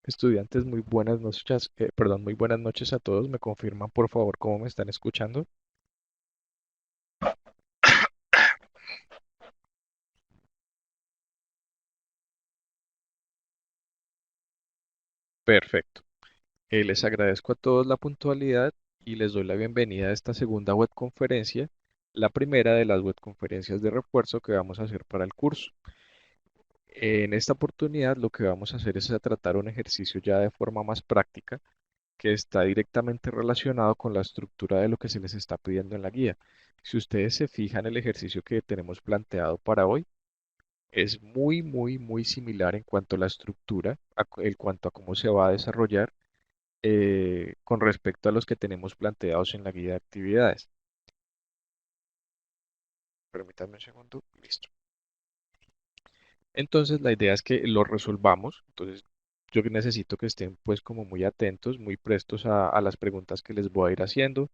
Estudiantes, muy buenas noches, perdón, muy buenas noches a todos. ¿Me confirman, por favor, cómo me están escuchando? Perfecto. Les agradezco a todos la puntualidad y les doy la bienvenida a esta segunda webconferencia, la primera de las webconferencias de refuerzo que vamos a hacer para el curso. En esta oportunidad lo que vamos a hacer es a tratar un ejercicio ya de forma más práctica que está directamente relacionado con la estructura de lo que se les está pidiendo en la guía. Si ustedes se fijan, el ejercicio que tenemos planteado para hoy es muy similar en cuanto a la estructura, en cuanto a cómo se va a desarrollar con respecto a los que tenemos planteados en la guía de actividades. Permítanme un segundo. Listo. Entonces, la idea es que lo resolvamos. Entonces, yo necesito que estén pues como muy atentos, muy prestos a las preguntas que les voy a ir haciendo,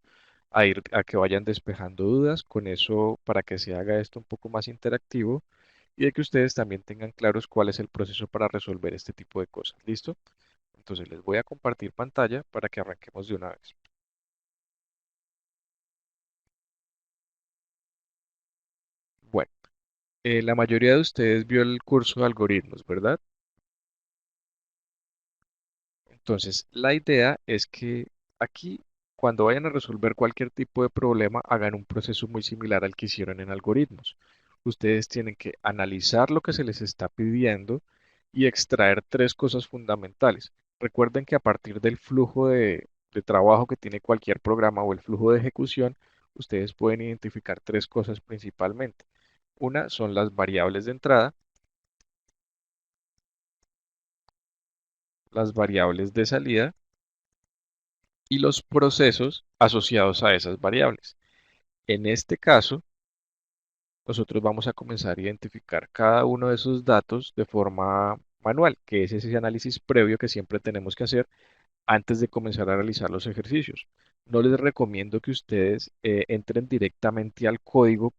a que vayan despejando dudas, con eso para que se haga esto un poco más interactivo y de que ustedes también tengan claros cuál es el proceso para resolver este tipo de cosas. ¿Listo? Entonces les voy a compartir pantalla para que arranquemos de una vez. Bueno, la mayoría de ustedes vio el curso de algoritmos, ¿verdad? Entonces, la idea es que aquí, cuando vayan a resolver cualquier tipo de problema, hagan un proceso muy similar al que hicieron en algoritmos. Ustedes tienen que analizar lo que se les está pidiendo y extraer tres cosas fundamentales. Recuerden que a partir del flujo de trabajo que tiene cualquier programa o el flujo de ejecución, ustedes pueden identificar tres cosas principalmente. Una son las variables de entrada, las variables de salida y los procesos asociados a esas variables. En este caso, nosotros vamos a comenzar a identificar cada uno de esos datos de forma manual, que es ese análisis previo que siempre tenemos que hacer antes de comenzar a realizar los ejercicios. No les recomiendo que ustedes entren directamente al código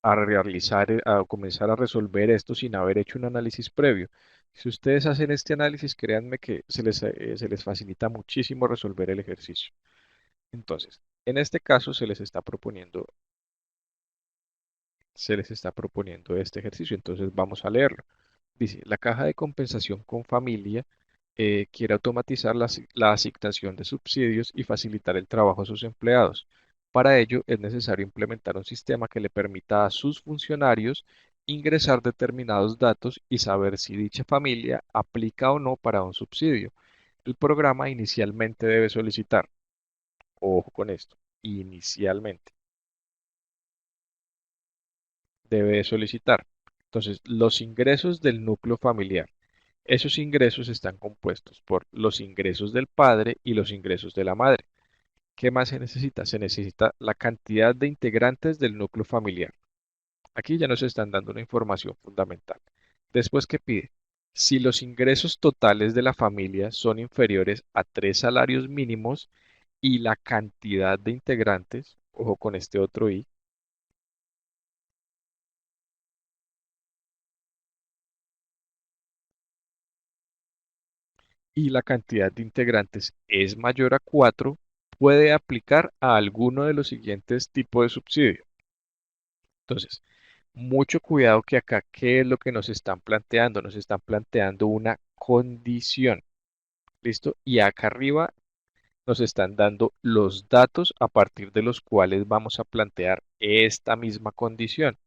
a realizar, a comenzar a resolver esto sin haber hecho un análisis previo. Si ustedes hacen este análisis, créanme que se les facilita muchísimo resolver el ejercicio. Entonces, en este caso se les está proponiendo este ejercicio. Entonces, vamos a leerlo. Dice, la caja de compensación con familia quiere automatizar la asignación de subsidios y facilitar el trabajo a sus empleados. Para ello, es necesario implementar un sistema que le permita a sus funcionarios ingresar determinados datos y saber si dicha familia aplica o no para un subsidio. El programa inicialmente debe solicitar, ojo con esto, inicialmente debe solicitar. Entonces, los ingresos del núcleo familiar. Esos ingresos están compuestos por los ingresos del padre y los ingresos de la madre. ¿Qué más se necesita? Se necesita la cantidad de integrantes del núcleo familiar. Aquí ya nos están dando una información fundamental. Después, ¿qué pide? Si los ingresos totales de la familia son inferiores a 3 salarios mínimos y la cantidad de integrantes, ojo con este otro y la cantidad de integrantes es mayor a 4, puede aplicar a alguno de los siguientes tipos de subsidio. Entonces, mucho cuidado que acá, ¿qué es lo que nos están planteando? Nos están planteando una condición, ¿listo? Y acá arriba nos están dando los datos a partir de los cuales vamos a plantear esta misma condición.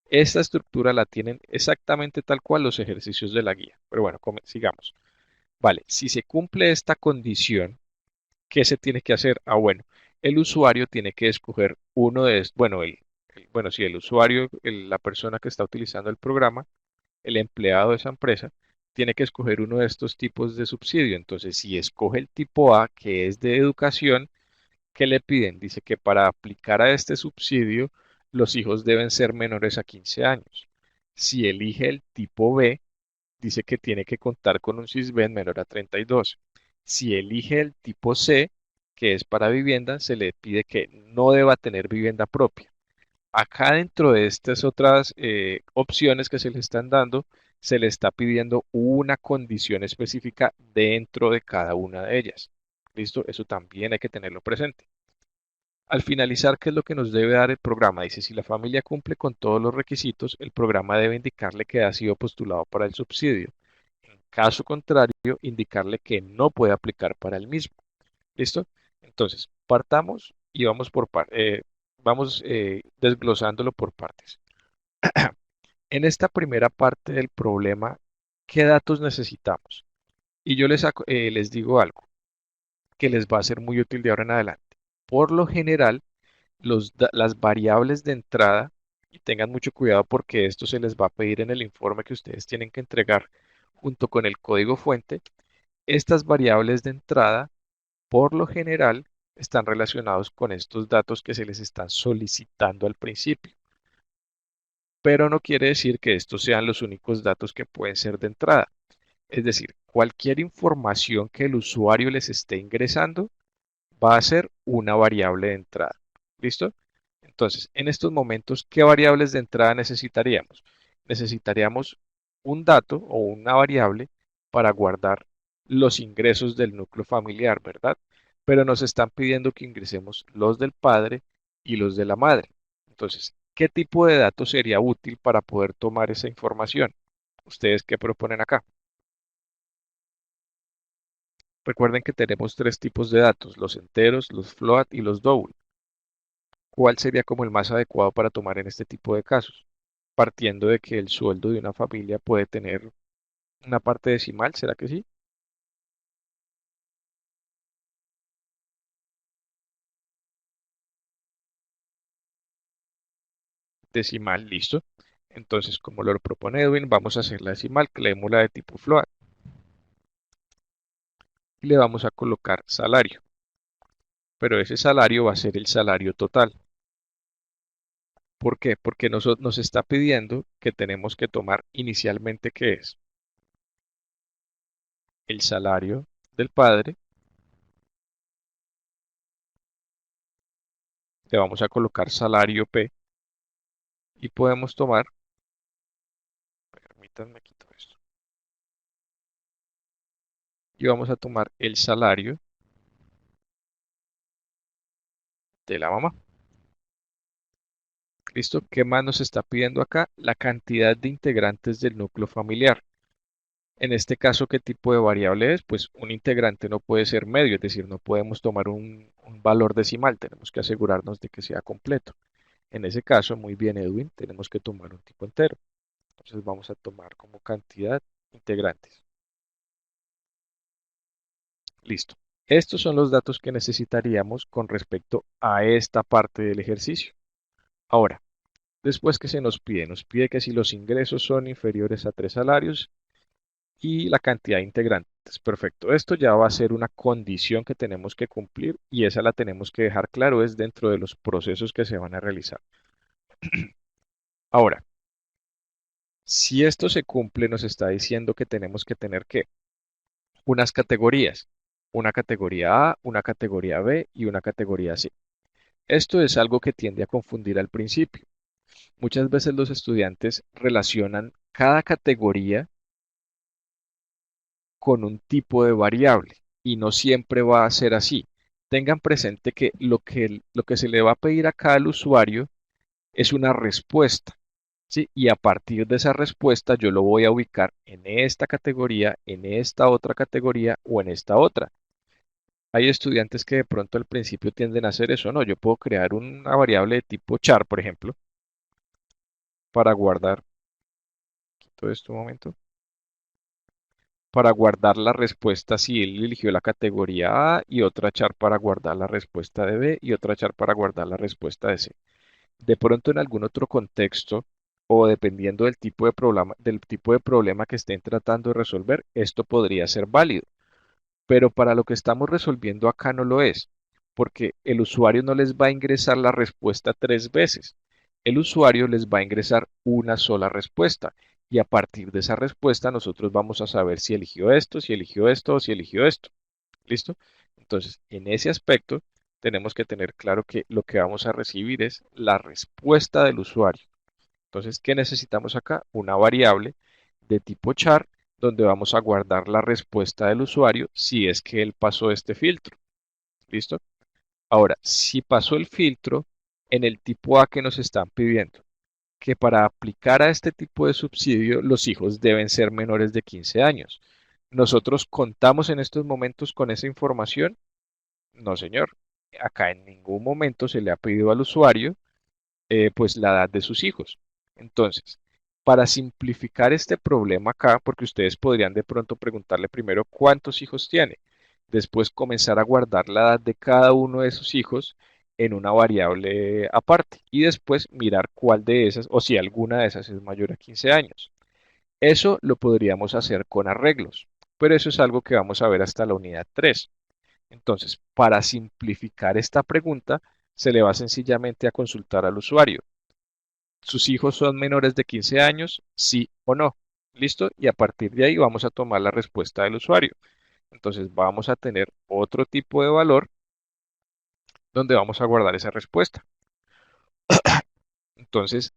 Esta estructura la tienen exactamente tal cual los ejercicios de la guía. Pero bueno, sigamos. Vale, si se cumple esta condición, ¿qué se tiene que hacer? Ah, bueno, el usuario tiene que escoger uno de estos, bueno, bueno, sí, el usuario, la persona que está utilizando el programa, el empleado de esa empresa, tiene que escoger uno de estos tipos de subsidio. Entonces, si escoge el tipo A, que es de educación, ¿qué le piden? Dice que para aplicar a este subsidio, los hijos deben ser menores a 15 años. Si elige el tipo B, dice que tiene que contar con un Sisbén menor a 32. Si elige el tipo C, que es para vivienda, se le pide que no deba tener vivienda propia. Acá dentro de estas otras opciones que se le están dando, se le está pidiendo una condición específica dentro de cada una de ellas. ¿Listo? Eso también hay que tenerlo presente. Al finalizar, ¿qué es lo que nos debe dar el programa? Dice, si la familia cumple con todos los requisitos, el programa debe indicarle que ha sido postulado para el subsidio. En caso contrario, indicarle que no puede aplicar para el mismo. ¿Listo? Entonces, partamos y vamos desglosándolo por partes. En esta primera parte del problema, ¿qué datos necesitamos? Y yo les digo algo que les va a ser muy útil de ahora en adelante. Por lo general, las variables de entrada, y tengan mucho cuidado porque esto se les va a pedir en el informe que ustedes tienen que entregar junto con el código fuente, estas variables de entrada, por lo general, están relacionados con estos datos que se les están solicitando al principio. Pero no quiere decir que estos sean los únicos datos que pueden ser de entrada. Es decir, cualquier información que el usuario les esté ingresando va a ser una variable de entrada. ¿Listo? Entonces, en estos momentos, ¿qué variables de entrada necesitaríamos? Necesitaríamos un dato o una variable para guardar los ingresos del núcleo familiar, ¿verdad? Pero nos están pidiendo que ingresemos los del padre y los de la madre. Entonces, ¿qué tipo de dato sería útil para poder tomar esa información? ¿Ustedes qué proponen acá? Recuerden que tenemos tres tipos de datos, los enteros, los float y los double. ¿Cuál sería como el más adecuado para tomar en este tipo de casos? Partiendo de que el sueldo de una familia puede tener una parte decimal, ¿será que sí? Decimal, listo. Entonces, como lo propone Edwin, vamos a hacer la decimal, creémosla de tipo float y le vamos a colocar salario. Pero ese salario va a ser el salario total. ¿Por qué? Porque nos está pidiendo que tenemos que tomar inicialmente, ¿qué es? El salario del padre, le vamos a colocar salario P y podemos tomar, permítanme quitar esto, y vamos a tomar el salario de la mamá. ¿Listo? ¿Qué más nos está pidiendo acá? La cantidad de integrantes del núcleo familiar. En este caso, ¿qué tipo de variable es? Pues un integrante no puede ser medio, es decir, no podemos tomar un valor decimal, tenemos que asegurarnos de que sea completo. En ese caso, muy bien, Edwin, tenemos que tomar un tipo entero. Entonces vamos a tomar como cantidad integrantes. Listo. Estos son los datos que necesitaríamos con respecto a esta parte del ejercicio. Ahora, después que se nos pide que si los ingresos son inferiores a 3 salarios y la cantidad de integrantes. Perfecto. Esto ya va a ser una condición que tenemos que cumplir y esa la tenemos que dejar claro es dentro de los procesos que se van a realizar. Ahora, si esto se cumple, nos está diciendo que tenemos que tener que unas categorías, una categoría A, una categoría B y una categoría C. Esto es algo que tiende a confundir al principio. Muchas veces los estudiantes relacionan cada categoría con un tipo de variable y no siempre va a ser así. Tengan presente que lo que se le va a pedir acá al usuario es una respuesta, ¿sí? Y a partir de esa respuesta yo lo voy a ubicar en esta categoría, en esta otra categoría o en esta otra. Hay estudiantes que de pronto al principio tienden a hacer eso, ¿no? Yo puedo crear una variable de tipo char, por ejemplo, para guardar, quito esto un momento, para guardar la respuesta si él eligió la categoría A y otra char para guardar la respuesta de B y otra char para guardar la respuesta de C. De pronto en algún otro contexto o dependiendo del tipo de problema que estén tratando de resolver, esto podría ser válido. Pero para lo que estamos resolviendo acá no lo es, porque el usuario no les va a ingresar la respuesta 3 veces. El usuario les va a ingresar una sola respuesta y a partir de esa respuesta nosotros vamos a saber si eligió esto, si eligió esto o si eligió esto. ¿Listo? Entonces, en ese aspecto, tenemos que tener claro que lo que vamos a recibir es la respuesta del usuario. Entonces, ¿qué necesitamos acá? Una variable de tipo char donde vamos a guardar la respuesta del usuario si es que él pasó este filtro. ¿Listo? Ahora, si pasó el filtro en el tipo A que nos están pidiendo, que para aplicar a este tipo de subsidio los hijos deben ser menores de 15 años. ¿Nosotros contamos en estos momentos con esa información? No, señor. Acá en ningún momento se le ha pedido al usuario pues la edad de sus hijos. Entonces, para simplificar este problema acá, porque ustedes podrían de pronto preguntarle primero cuántos hijos tiene, después comenzar a guardar la edad de cada uno de sus hijos en una variable aparte y después mirar cuál de esas o si alguna de esas es mayor a 15 años. Eso lo podríamos hacer con arreglos, pero eso es algo que vamos a ver hasta la unidad 3. Entonces, para simplificar esta pregunta, se le va sencillamente a consultar al usuario. ¿Sus hijos son menores de 15 años? Sí o no. ¿Listo? Y a partir de ahí vamos a tomar la respuesta del usuario. Entonces vamos a tener otro tipo de valor donde vamos a guardar esa respuesta. Entonces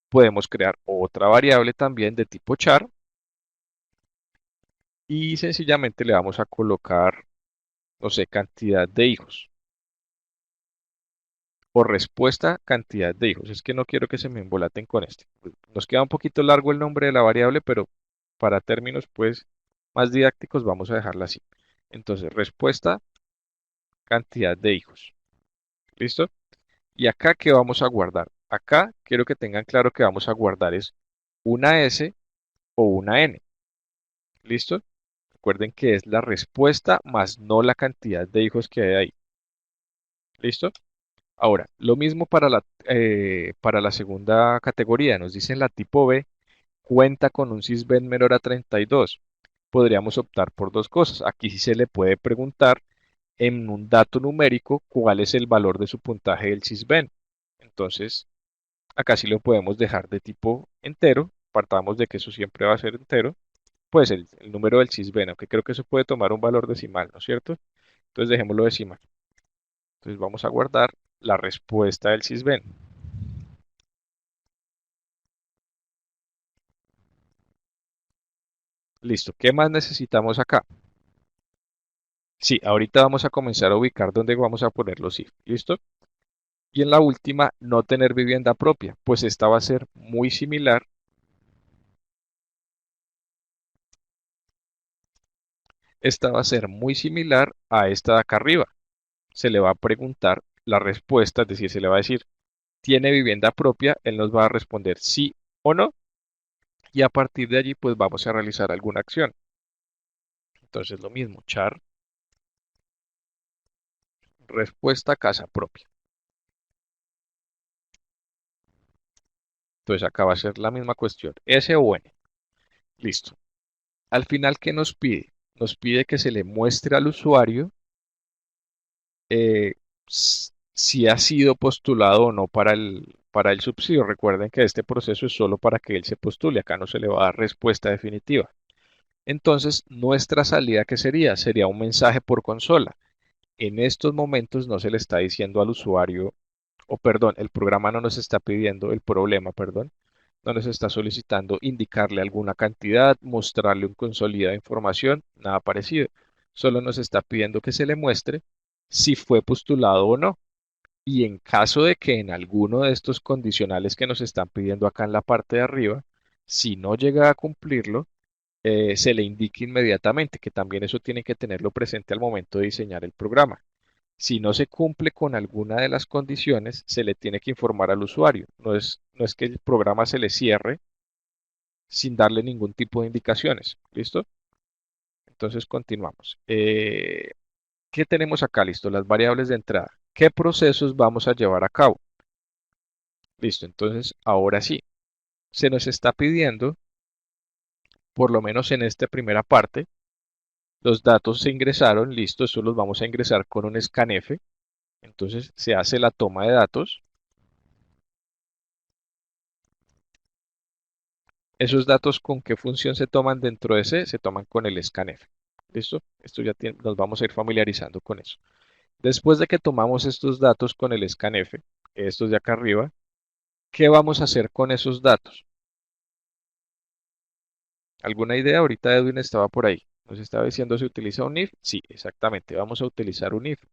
podemos crear otra variable también de tipo char y sencillamente le vamos a colocar, no sé, cantidad de hijos o respuesta cantidad de hijos. Es que no quiero que se me embolaten con este. Nos queda un poquito largo el nombre de la variable, pero para términos pues más didácticos vamos a dejarla así. Entonces, respuesta cantidad de hijos. ¿Listo? Y acá, ¿qué vamos a guardar? Acá quiero que tengan claro que vamos a guardar es una S o una N. ¿Listo? Recuerden que es la respuesta más no la cantidad de hijos que hay ahí. ¿Listo? Ahora, lo mismo para la segunda categoría. Nos dicen la tipo B cuenta con un Sysben menor a 32. Podríamos optar por dos cosas. Aquí sí se le puede preguntar en un dato numérico cuál es el valor de su puntaje del Sysben. Entonces, acá sí lo podemos dejar de tipo entero. Partamos de que eso siempre va a ser entero. Pues el número del Sysben, aunque creo que eso puede tomar un valor decimal, ¿no es cierto? Entonces dejémoslo decimal. Entonces vamos a guardar la respuesta del Sysben. Listo. ¿Qué más necesitamos acá? Sí, ahorita vamos a comenzar a ubicar dónde vamos a poner los if. ¿Listo? Y en la última, no tener vivienda propia, pues esta va a ser muy similar. Esta va a ser muy similar a esta de acá arriba. Se le va a preguntar la respuesta, es decir, se le va a decir, ¿tiene vivienda propia? Él nos va a responder sí o no. Y a partir de allí, pues vamos a realizar alguna acción. Entonces, lo mismo, char, respuesta casa propia. Entonces, acá va a ser la misma cuestión, S o N. Listo. Al final, ¿qué nos pide? Nos pide que se le muestre al usuario si ha sido postulado o no para el subsidio. Recuerden que este proceso es solo para que él se postule, acá no se le va a dar respuesta definitiva. Entonces, nuestra salida, ¿qué sería? Sería un mensaje por consola. En estos momentos no se le está diciendo al usuario, o perdón, el programa no nos está pidiendo, el problema, perdón, no nos está solicitando indicarle alguna cantidad, mostrarle un consolidado de información, nada parecido. Solo nos está pidiendo que se le muestre si fue postulado o no. Y en caso de que en alguno de estos condicionales que nos están pidiendo acá en la parte de arriba, si no llega a cumplirlo, se le indique inmediatamente, que también eso tiene que tenerlo presente al momento de diseñar el programa. Si no se cumple con alguna de las condiciones, se le tiene que informar al usuario. No es que el programa se le cierre sin darle ningún tipo de indicaciones. ¿Listo? Entonces continuamos. ¿Qué tenemos acá? Listo, las variables de entrada. ¿Qué procesos vamos a llevar a cabo? Listo, entonces ahora sí, se nos está pidiendo, por lo menos en esta primera parte, los datos se ingresaron, listo, estos los vamos a ingresar con un scanf. Entonces se hace la toma de datos. Esos datos con qué función se toman dentro de ese, se toman con el scanf. ¿Listo? Esto ya nos vamos a ir familiarizando con eso. Después de que tomamos estos datos con el scanf, estos de acá arriba, ¿qué vamos a hacer con esos datos? ¿Alguna idea? Ahorita Edwin estaba por ahí. Nos estaba diciendo, ¿se utiliza un if? Sí, exactamente. Vamos a utilizar un if.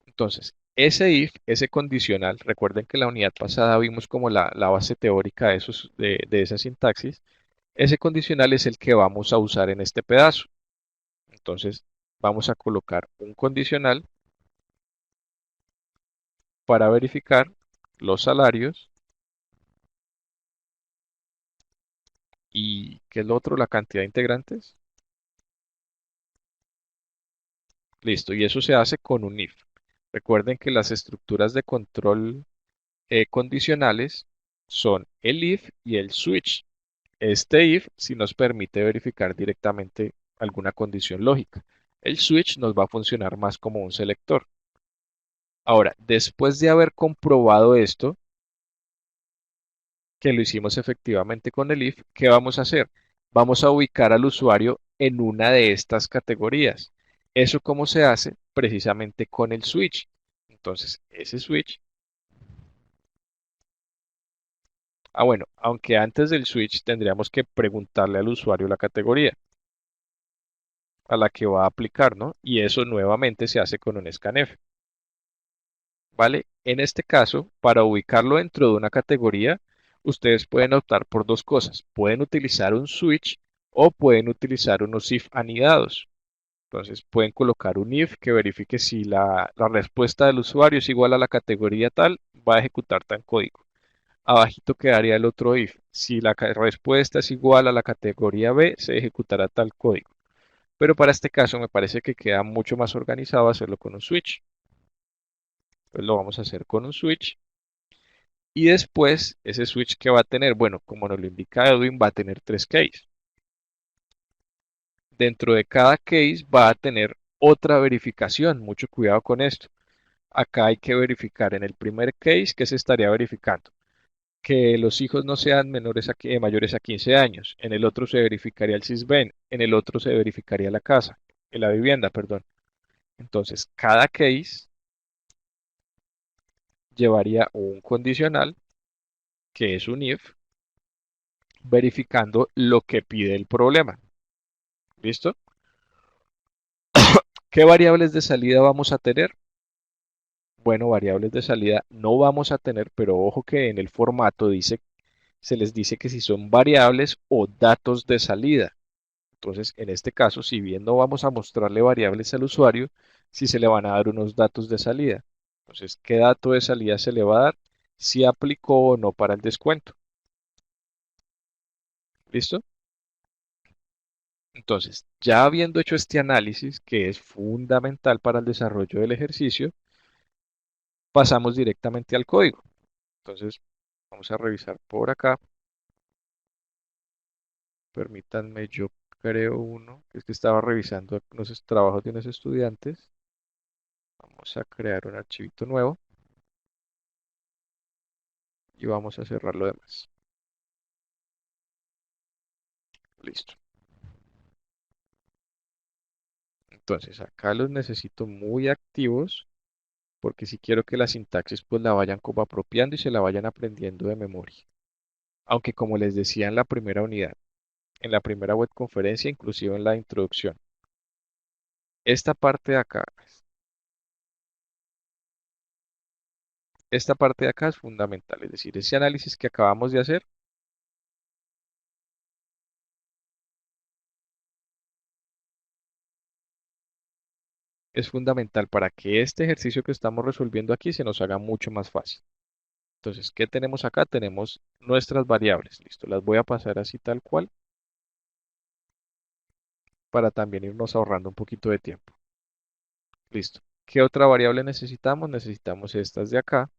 Entonces, ese if, ese condicional, recuerden que la unidad pasada vimos como la base teórica de esa sintaxis. Ese condicional es el que vamos a usar en este pedazo. Entonces, vamos a colocar un condicional para verificar los salarios y, ¿qué es lo otro? La cantidad de integrantes. Listo, y eso se hace con un if. Recuerden que las estructuras de control condicionales son el if y el switch. Este if sí nos permite verificar directamente alguna condición lógica. El switch nos va a funcionar más como un selector. Ahora, después de haber comprobado esto, que lo hicimos efectivamente con el if, ¿qué vamos a hacer? Vamos a ubicar al usuario en una de estas categorías. ¿Eso cómo se hace? Precisamente con el switch. Entonces, ese switch, bueno, aunque antes del switch tendríamos que preguntarle al usuario la categoría a la que va a aplicar, ¿no? Y eso nuevamente se hace con un scanf, ¿vale? En este caso, para ubicarlo dentro de una categoría, ustedes pueden optar por dos cosas. Pueden utilizar un switch o pueden utilizar unos if anidados. Entonces pueden colocar un if que verifique si la respuesta del usuario es igual a la categoría tal, va a ejecutar tal código. Abajito quedaría el otro if. Si la respuesta es igual a la categoría B, se ejecutará tal código. Pero para este caso me parece que queda mucho más organizado hacerlo con un switch. Entonces lo vamos a hacer con un switch. Y después, ese switch que va a tener, bueno, como nos lo indica Edwin, va a tener tres keys. Dentro de cada case va a tener otra verificación. Mucho cuidado con esto. Acá hay que verificar en el primer case que se estaría verificando que los hijos no sean mayores a 15 años. En el otro se verificaría el SISBEN. En el otro se verificaría la casa, la vivienda, perdón. Entonces, cada case llevaría un condicional, que es un if, verificando lo que pide el problema. ¿Listo? ¿Qué variables de salida vamos a tener? Bueno, variables de salida no vamos a tener, pero ojo que en el formato se les dice que si son variables o datos de salida. Entonces, en este caso, si bien no vamos a mostrarle variables al usuario, sí se le van a dar unos datos de salida. Entonces, ¿qué dato de salida se le va a dar? Si aplicó o no para el descuento. ¿Listo? Entonces, ya habiendo hecho este análisis, que es fundamental para el desarrollo del ejercicio, pasamos directamente al código. Entonces, vamos a revisar por acá. Permítanme, yo creo uno, que es que estaba revisando unos trabajos de unos estudiantes. Vamos a crear un archivito nuevo y vamos a cerrar lo demás. Listo. Entonces, acá los necesito muy activos porque si quiero que la sintaxis pues la vayan como apropiando y se la vayan aprendiendo de memoria. Aunque como les decía en la primera unidad, en la primera web conferencia, inclusive en la introducción, esta parte de acá es fundamental, es decir, ese análisis que acabamos de hacer es fundamental para que este ejercicio que estamos resolviendo aquí se nos haga mucho más fácil. Entonces, ¿qué tenemos acá? Tenemos nuestras variables, listo, las voy a pasar así tal cual para también irnos ahorrando un poquito de tiempo. Listo. ¿Qué otra variable necesitamos? Necesitamos estas de acá.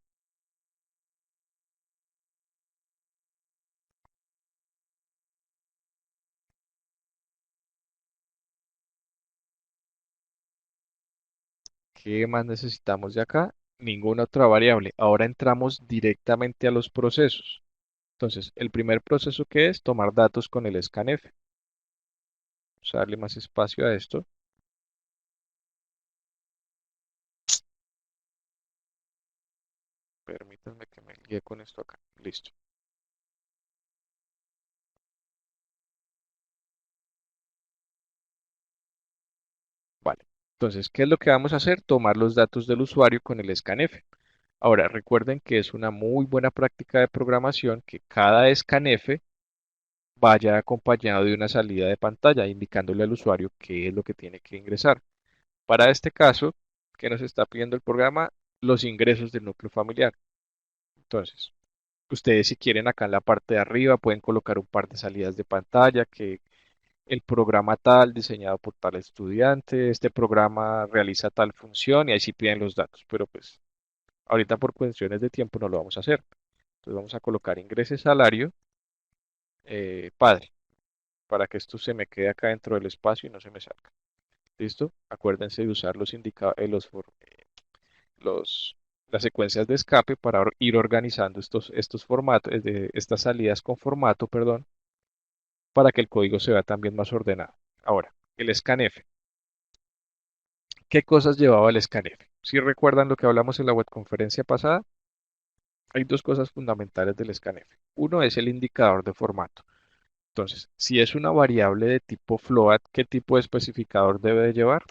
¿Qué más necesitamos de acá? Ninguna otra variable. Ahora entramos directamente a los procesos. Entonces, el primer proceso que es tomar datos con el scanf. Vamos a darle más espacio a esto. Permítanme que me guíe con esto acá. Listo. Vale. Entonces, ¿qué es lo que vamos a hacer? Tomar los datos del usuario con el scanf. Ahora, recuerden que es una muy buena práctica de programación que cada scanf vaya acompañado de una salida de pantalla indicándole al usuario qué es lo que tiene que ingresar. Para este caso, que nos está pidiendo el programa, los ingresos del núcleo familiar. Entonces, ustedes si quieren acá en la parte de arriba pueden colocar un par de salidas de pantalla que el programa tal diseñado por tal estudiante, este programa realiza tal función y ahí sí piden los datos, pero pues ahorita por cuestiones de tiempo no lo vamos a hacer. Entonces vamos a colocar ingrese salario padre para que esto se me quede acá dentro del espacio y no se me salga. ¿Listo? Acuérdense de usar los indicadores, los, las secuencias de escape para ir organizando estos formatos, estas salidas con formato, perdón, para que el código se vea también más ordenado. Ahora, el scanf. ¿Qué cosas llevaba el scanf? Si recuerdan lo que hablamos en la webconferencia pasada, hay dos cosas fundamentales del scanf. Uno es el indicador de formato. Entonces, si es una variable de tipo float, ¿qué tipo de especificador debe de llevar?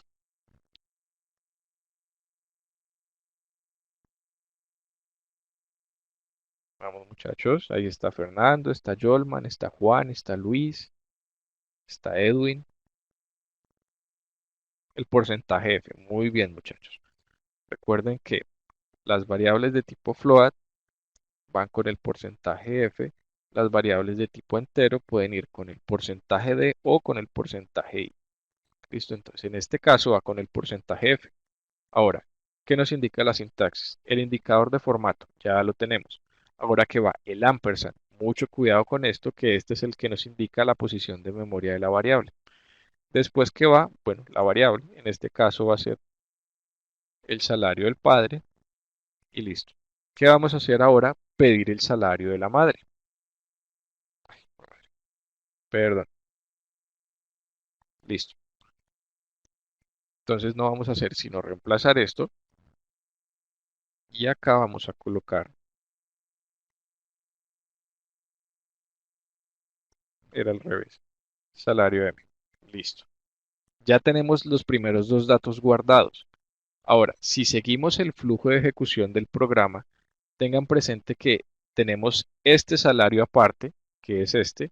Vamos muchachos, ahí está Fernando, está Jolman, está Juan, está Luis, está Edwin. El porcentaje F. Muy bien muchachos. Recuerden que las variables de tipo float van con el porcentaje F. Las variables de tipo entero pueden ir con el porcentaje D o con el porcentaje I. Listo, entonces en este caso va con el porcentaje F. Ahora, ¿qué nos indica la sintaxis? El indicador de formato, ya lo tenemos. Ahora que va el ampersand. Mucho cuidado con esto, que este es el que nos indica la posición de memoria de la variable. Después que va, bueno, la variable, en este caso va a ser el salario del padre y listo. ¿Qué vamos a hacer ahora? Pedir el salario de la madre. Perdón, listo. Entonces no vamos a hacer sino reemplazar esto y acá vamos a colocar, era al revés, salario M. Listo. Ya tenemos los primeros dos datos guardados. Ahora, si seguimos el flujo de ejecución del programa, tengan presente que tenemos este salario aparte, que es este,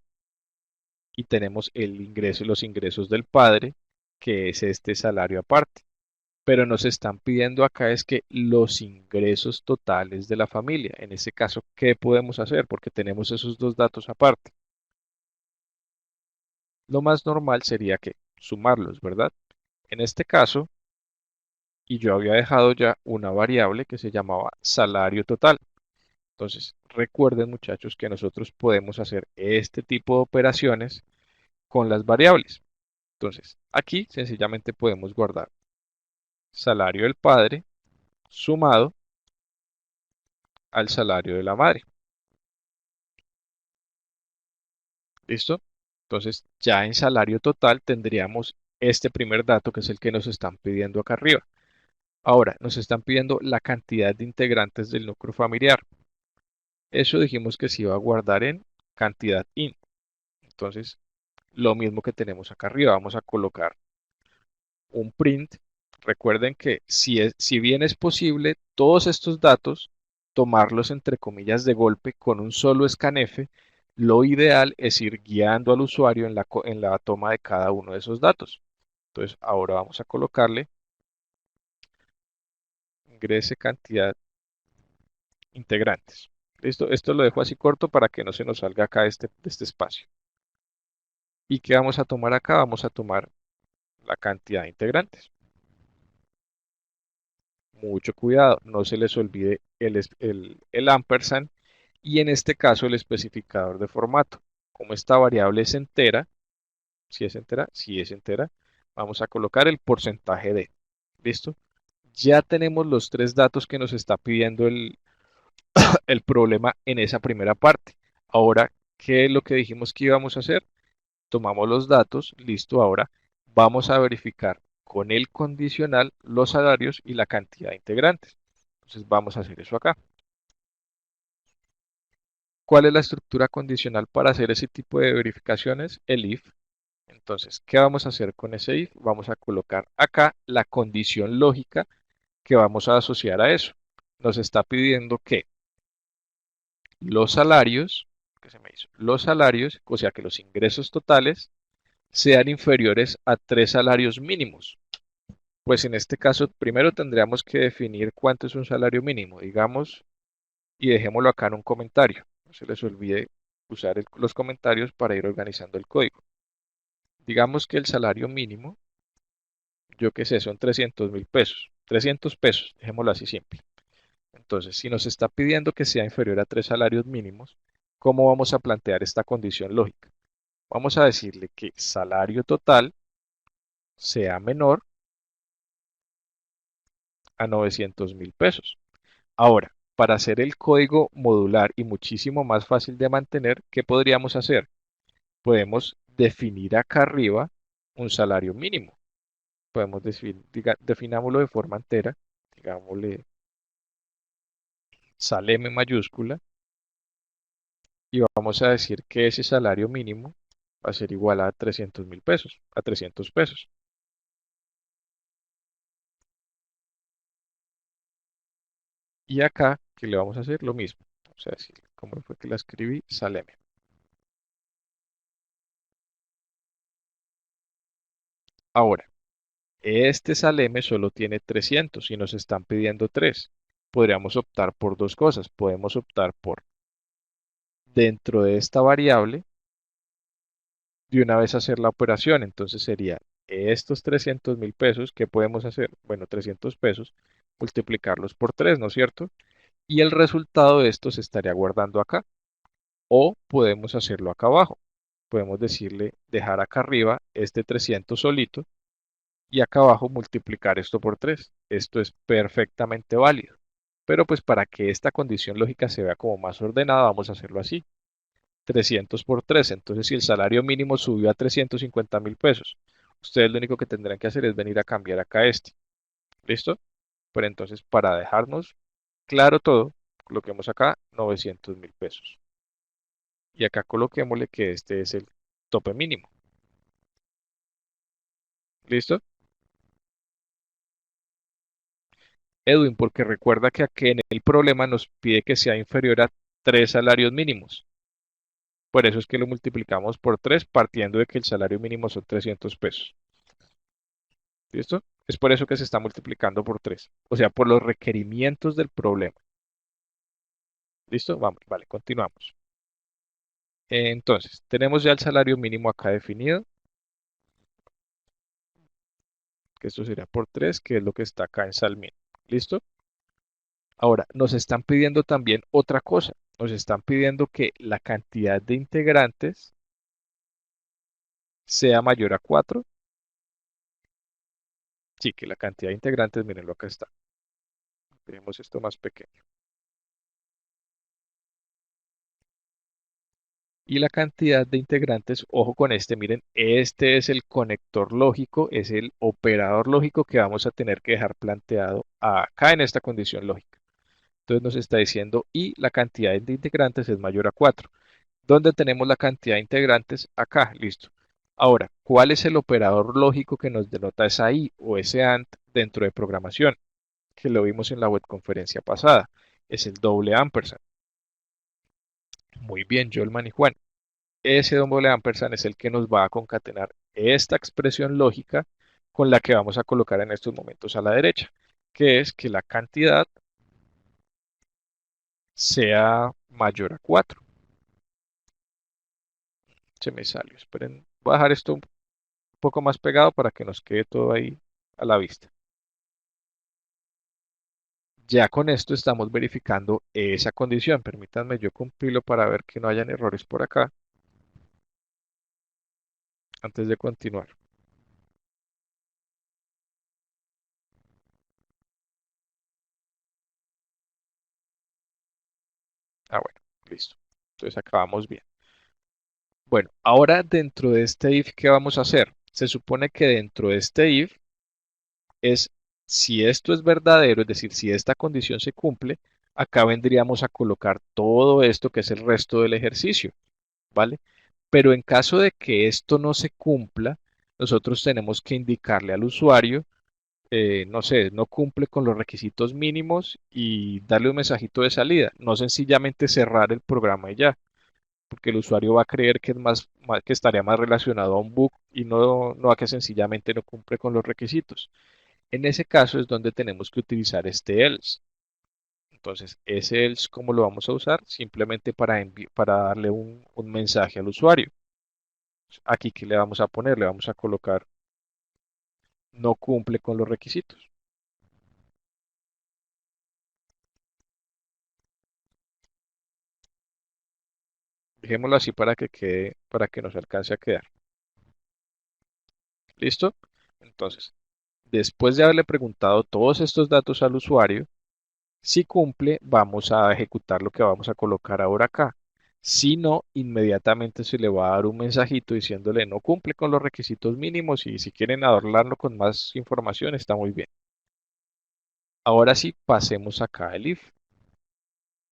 y tenemos el ingreso, los ingresos del padre, que es este salario aparte. Pero nos están pidiendo acá es que los ingresos totales de la familia, en este caso, ¿qué podemos hacer? Porque tenemos esos dos datos aparte. Lo más normal sería que sumarlos, ¿verdad? En este caso, y yo había dejado ya una variable que se llamaba salario total. Entonces, recuerden muchachos que nosotros podemos hacer este tipo de operaciones con las variables. Entonces, aquí sencillamente podemos guardar salario del padre sumado al salario de la madre. ¿Listo? Entonces, ya en salario total tendríamos este primer dato que es el que nos están pidiendo acá arriba. Ahora, nos están pidiendo la cantidad de integrantes del núcleo familiar. Eso dijimos que se iba a guardar en cantidad int. Entonces, lo mismo que tenemos acá arriba, vamos a colocar un print. Recuerden que si bien es posible todos estos datos, tomarlos entre comillas de golpe con un solo scanf, lo ideal es ir guiando al usuario en la toma de cada uno de esos datos. Entonces, ahora vamos a colocarle ingrese cantidad integrantes. Listo, esto lo dejo así corto para que no se nos salga acá este espacio. ¿Y qué vamos a tomar acá? Vamos a tomar la cantidad de integrantes. Mucho cuidado, no se les olvide el ampersand y en este caso el especificador de formato. Como esta variable es entera, si es entera, vamos a colocar el porcentaje de. ¿Listo? Ya tenemos los tres datos que nos está pidiendo el problema en esa primera parte. Ahora, ¿qué es lo que dijimos que íbamos a hacer? Tomamos los datos, listo, ahora vamos a verificar con el condicional los salarios y la cantidad de integrantes. Entonces vamos a hacer eso acá. ¿Cuál es la estructura condicional para hacer ese tipo de verificaciones? El if. Entonces, ¿qué vamos a hacer con ese if? Vamos a colocar acá la condición lógica que vamos a asociar a eso. Nos está pidiendo que los salarios, ¿qué se me hizo? Los salarios, o sea que los ingresos totales sean inferiores a 3 salarios mínimos. Pues en este caso, primero tendríamos que definir cuánto es un salario mínimo, digamos, y dejémoslo acá en un comentario. No se les olvide usar los comentarios para ir organizando el código. Digamos que el salario mínimo, yo qué sé, son 300.000 pesos. 300 pesos, dejémoslo así simple. Entonces, si nos está pidiendo que sea inferior a 3 salarios mínimos, ¿cómo vamos a plantear esta condición lógica? Vamos a decirle que salario total sea menor a 900.000 pesos. Ahora, para hacer el código modular y muchísimo más fácil de mantener, ¿qué podríamos hacer? Podemos definir acá arriba un salario mínimo. Podemos definámoslo de forma entera, digámosle sal M mayúscula, y vamos a decir que ese salario mínimo va a ser igual a 300.000 pesos, a 300 pesos. Y acá, que le vamos a hacer lo mismo. Vamos a decir, ¿cómo fue que la escribí? Sal M. Ahora, este Saleme solo tiene 300 y nos están pidiendo 3. Podríamos optar por dos cosas. Podemos optar por, dentro de esta variable, de una vez hacer la operación. Entonces sería estos 300.000 pesos, ¿qué podemos hacer? Bueno, 300 pesos, multiplicarlos por 3, ¿no es cierto? Y el resultado de esto se estaría guardando acá. O podemos hacerlo acá abajo. Podemos decirle, dejar acá arriba este 300 solito y acá abajo multiplicar esto por 3. Esto es perfectamente válido. Pero pues para que esta condición lógica se vea como más ordenada, vamos a hacerlo así. 300 por 3. Entonces, si el salario mínimo subió a 350.000 pesos, ustedes lo único que tendrán que hacer es venir a cambiar acá este. ¿Listo? Pero entonces, para dejarnos claro todo, coloquemos acá 900.000 pesos. Y acá coloquémosle que este es el tope mínimo. ¿Listo? Edwin, porque recuerda que aquí en el problema nos pide que sea inferior a 3 salarios mínimos. Por eso es que lo multiplicamos por 3 partiendo de que el salario mínimo son 300 pesos. ¿Listo? Es por eso que se está multiplicando por 3. O sea, por los requerimientos del problema. ¿Listo? Vamos, vale, continuamos. Entonces, tenemos ya el salario mínimo acá definido, que esto sería por 3, que es lo que está acá en Salmin. ¿Listo? Ahora, nos están pidiendo también otra cosa. Nos están pidiendo que la cantidad de integrantes sea mayor a 4. Sí, que la cantidad de integrantes, mírenlo acá está. Tenemos esto más pequeño. Y la cantidad de integrantes, ojo con este, miren, este es el conector lógico, es el operador lógico que vamos a tener que dejar planteado acá en esta condición lógica. Entonces nos está diciendo y la cantidad de integrantes es mayor a 4. ¿Dónde tenemos la cantidad de integrantes? Acá, listo. Ahora, ¿cuál es el operador lógico que nos denota esa I o ese AND dentro de programación? Que lo vimos en la webconferencia pasada. Es el doble ampersand. Muy bien, Jolman y Juan. Ese doble ampersand es el que nos va a concatenar esta expresión lógica con la que vamos a colocar en estos momentos a la derecha, que es que la cantidad sea mayor a 4. Se me salió. Esperen, voy a dejar esto un poco más pegado para que nos quede todo ahí a la vista. Ya con esto estamos verificando esa condición. Permítanme yo cumplirlo para ver que no hayan errores por acá antes de continuar. Ah, bueno, listo. Entonces acabamos bien. Bueno, ahora dentro de este if, ¿qué vamos a hacer? Se supone que dentro de este if es si esto es verdadero, es decir, si esta condición se cumple, Acá vendríamos a colocar todo esto que es el resto del ejercicio, ¿vale? Pero en caso de que esto no se cumpla, nosotros tenemos que indicarle al usuario, no sé, no cumple con los requisitos mínimos y darle un mensajito de salida, no sencillamente cerrar el programa y ya, porque el usuario va a creer que es que estaría más relacionado a un bug y no a que sencillamente no cumple con los requisitos. En ese caso es donde tenemos que utilizar este else. Entonces, ese else, ¿cómo lo vamos a usar? Simplemente para darle un mensaje al usuario. Aquí, ¿qué le vamos a poner? Le vamos a colocar no cumple con los requisitos. Dejémoslo así para que quede, para que nos alcance a quedar. ¿Listo? Entonces, después de haberle preguntado todos estos datos al usuario, si cumple, vamos a ejecutar lo que vamos a colocar ahora acá. Si no, inmediatamente se le va a dar un mensajito diciéndole no cumple con los requisitos mínimos y si quieren adornarlo con más información está muy bien. Ahora sí, pasemos acá al if.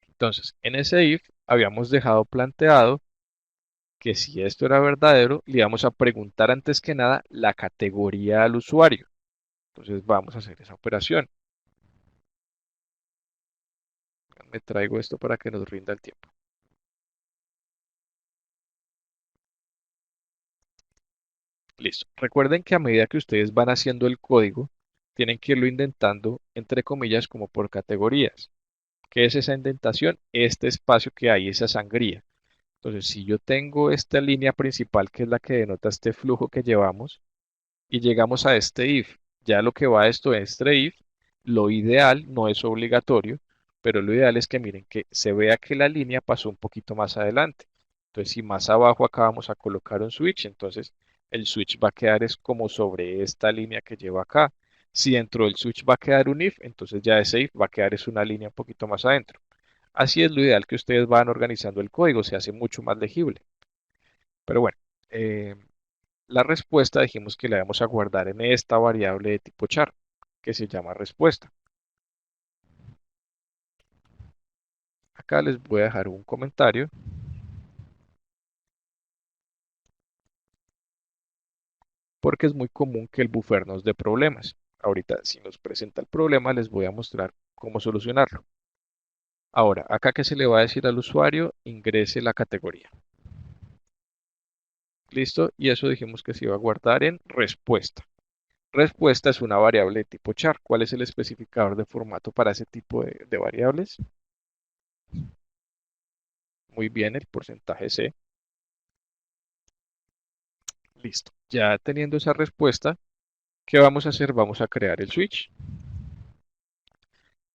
Entonces, en ese if habíamos dejado planteado que si esto era verdadero, le íbamos a preguntar antes que nada la categoría al usuario. Entonces vamos a hacer esa operación. Me traigo esto para que nos rinda el tiempo. Listo. Recuerden que a medida que ustedes van haciendo el código, tienen que irlo indentando, entre comillas, como por categorías. ¿Qué es esa indentación? Este espacio que hay, esa sangría. Entonces, si yo tengo esta línea principal, que es la que denota este flujo que llevamos, y llegamos a este if, ya lo que va esto es este if, lo ideal no es obligatorio, pero lo ideal es que miren que se vea que la línea pasó un poquito más adelante. Entonces, si más abajo acá vamos a colocar un switch, entonces el switch va a quedar es como sobre esta línea que lleva acá. Si dentro del switch va a quedar un if, entonces ya ese if va a quedar es una línea un poquito más adentro. Así es lo ideal que ustedes van organizando el código, se hace mucho más legible. Pero bueno, eh, la respuesta dijimos que la vamos a guardar en esta variable de tipo char, que se llama respuesta. Acá les voy a dejar un comentario porque es muy común que el buffer nos dé problemas. Ahorita, si nos presenta el problema, les voy a mostrar cómo solucionarlo. Ahora, acá que se le va a decir al usuario, ingrese la categoría. Listo, y eso dijimos que se iba a guardar en respuesta. Respuesta es una variable de tipo char. ¿Cuál es el especificador de formato para ese tipo de variables? Muy bien, el porcentaje C. Listo. Ya teniendo esa respuesta, ¿qué vamos a hacer? Vamos a crear el switch.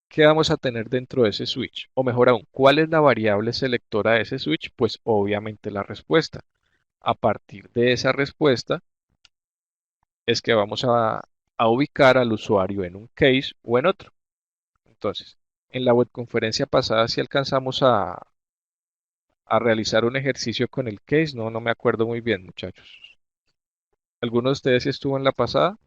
¿Qué vamos a tener dentro de ese switch? O mejor aún, ¿cuál es la variable selectora de ese switch? Pues obviamente la respuesta. A partir de esa respuesta es que vamos a ubicar al usuario en un case o en otro. Entonces, en la webconferencia pasada si alcanzamos a realizar un ejercicio con el case, no me acuerdo muy bien, muchachos. ¿Alguno de ustedes sí estuvo en la pasada?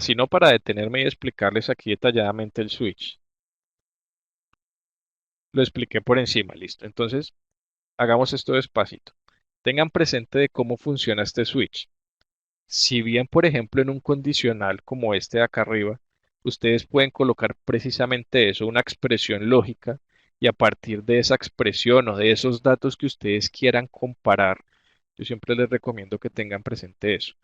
Si no, para detenerme y explicarles aquí detalladamente el switch. Lo expliqué por encima, listo. Entonces, hagamos esto despacito. Tengan presente de cómo funciona este switch. Si bien, por ejemplo, en un condicional como este de acá arriba, ustedes pueden colocar precisamente eso, una expresión lógica, y a partir de esa expresión o de esos datos que ustedes quieran comparar, yo siempre les recomiendo que tengan presente eso.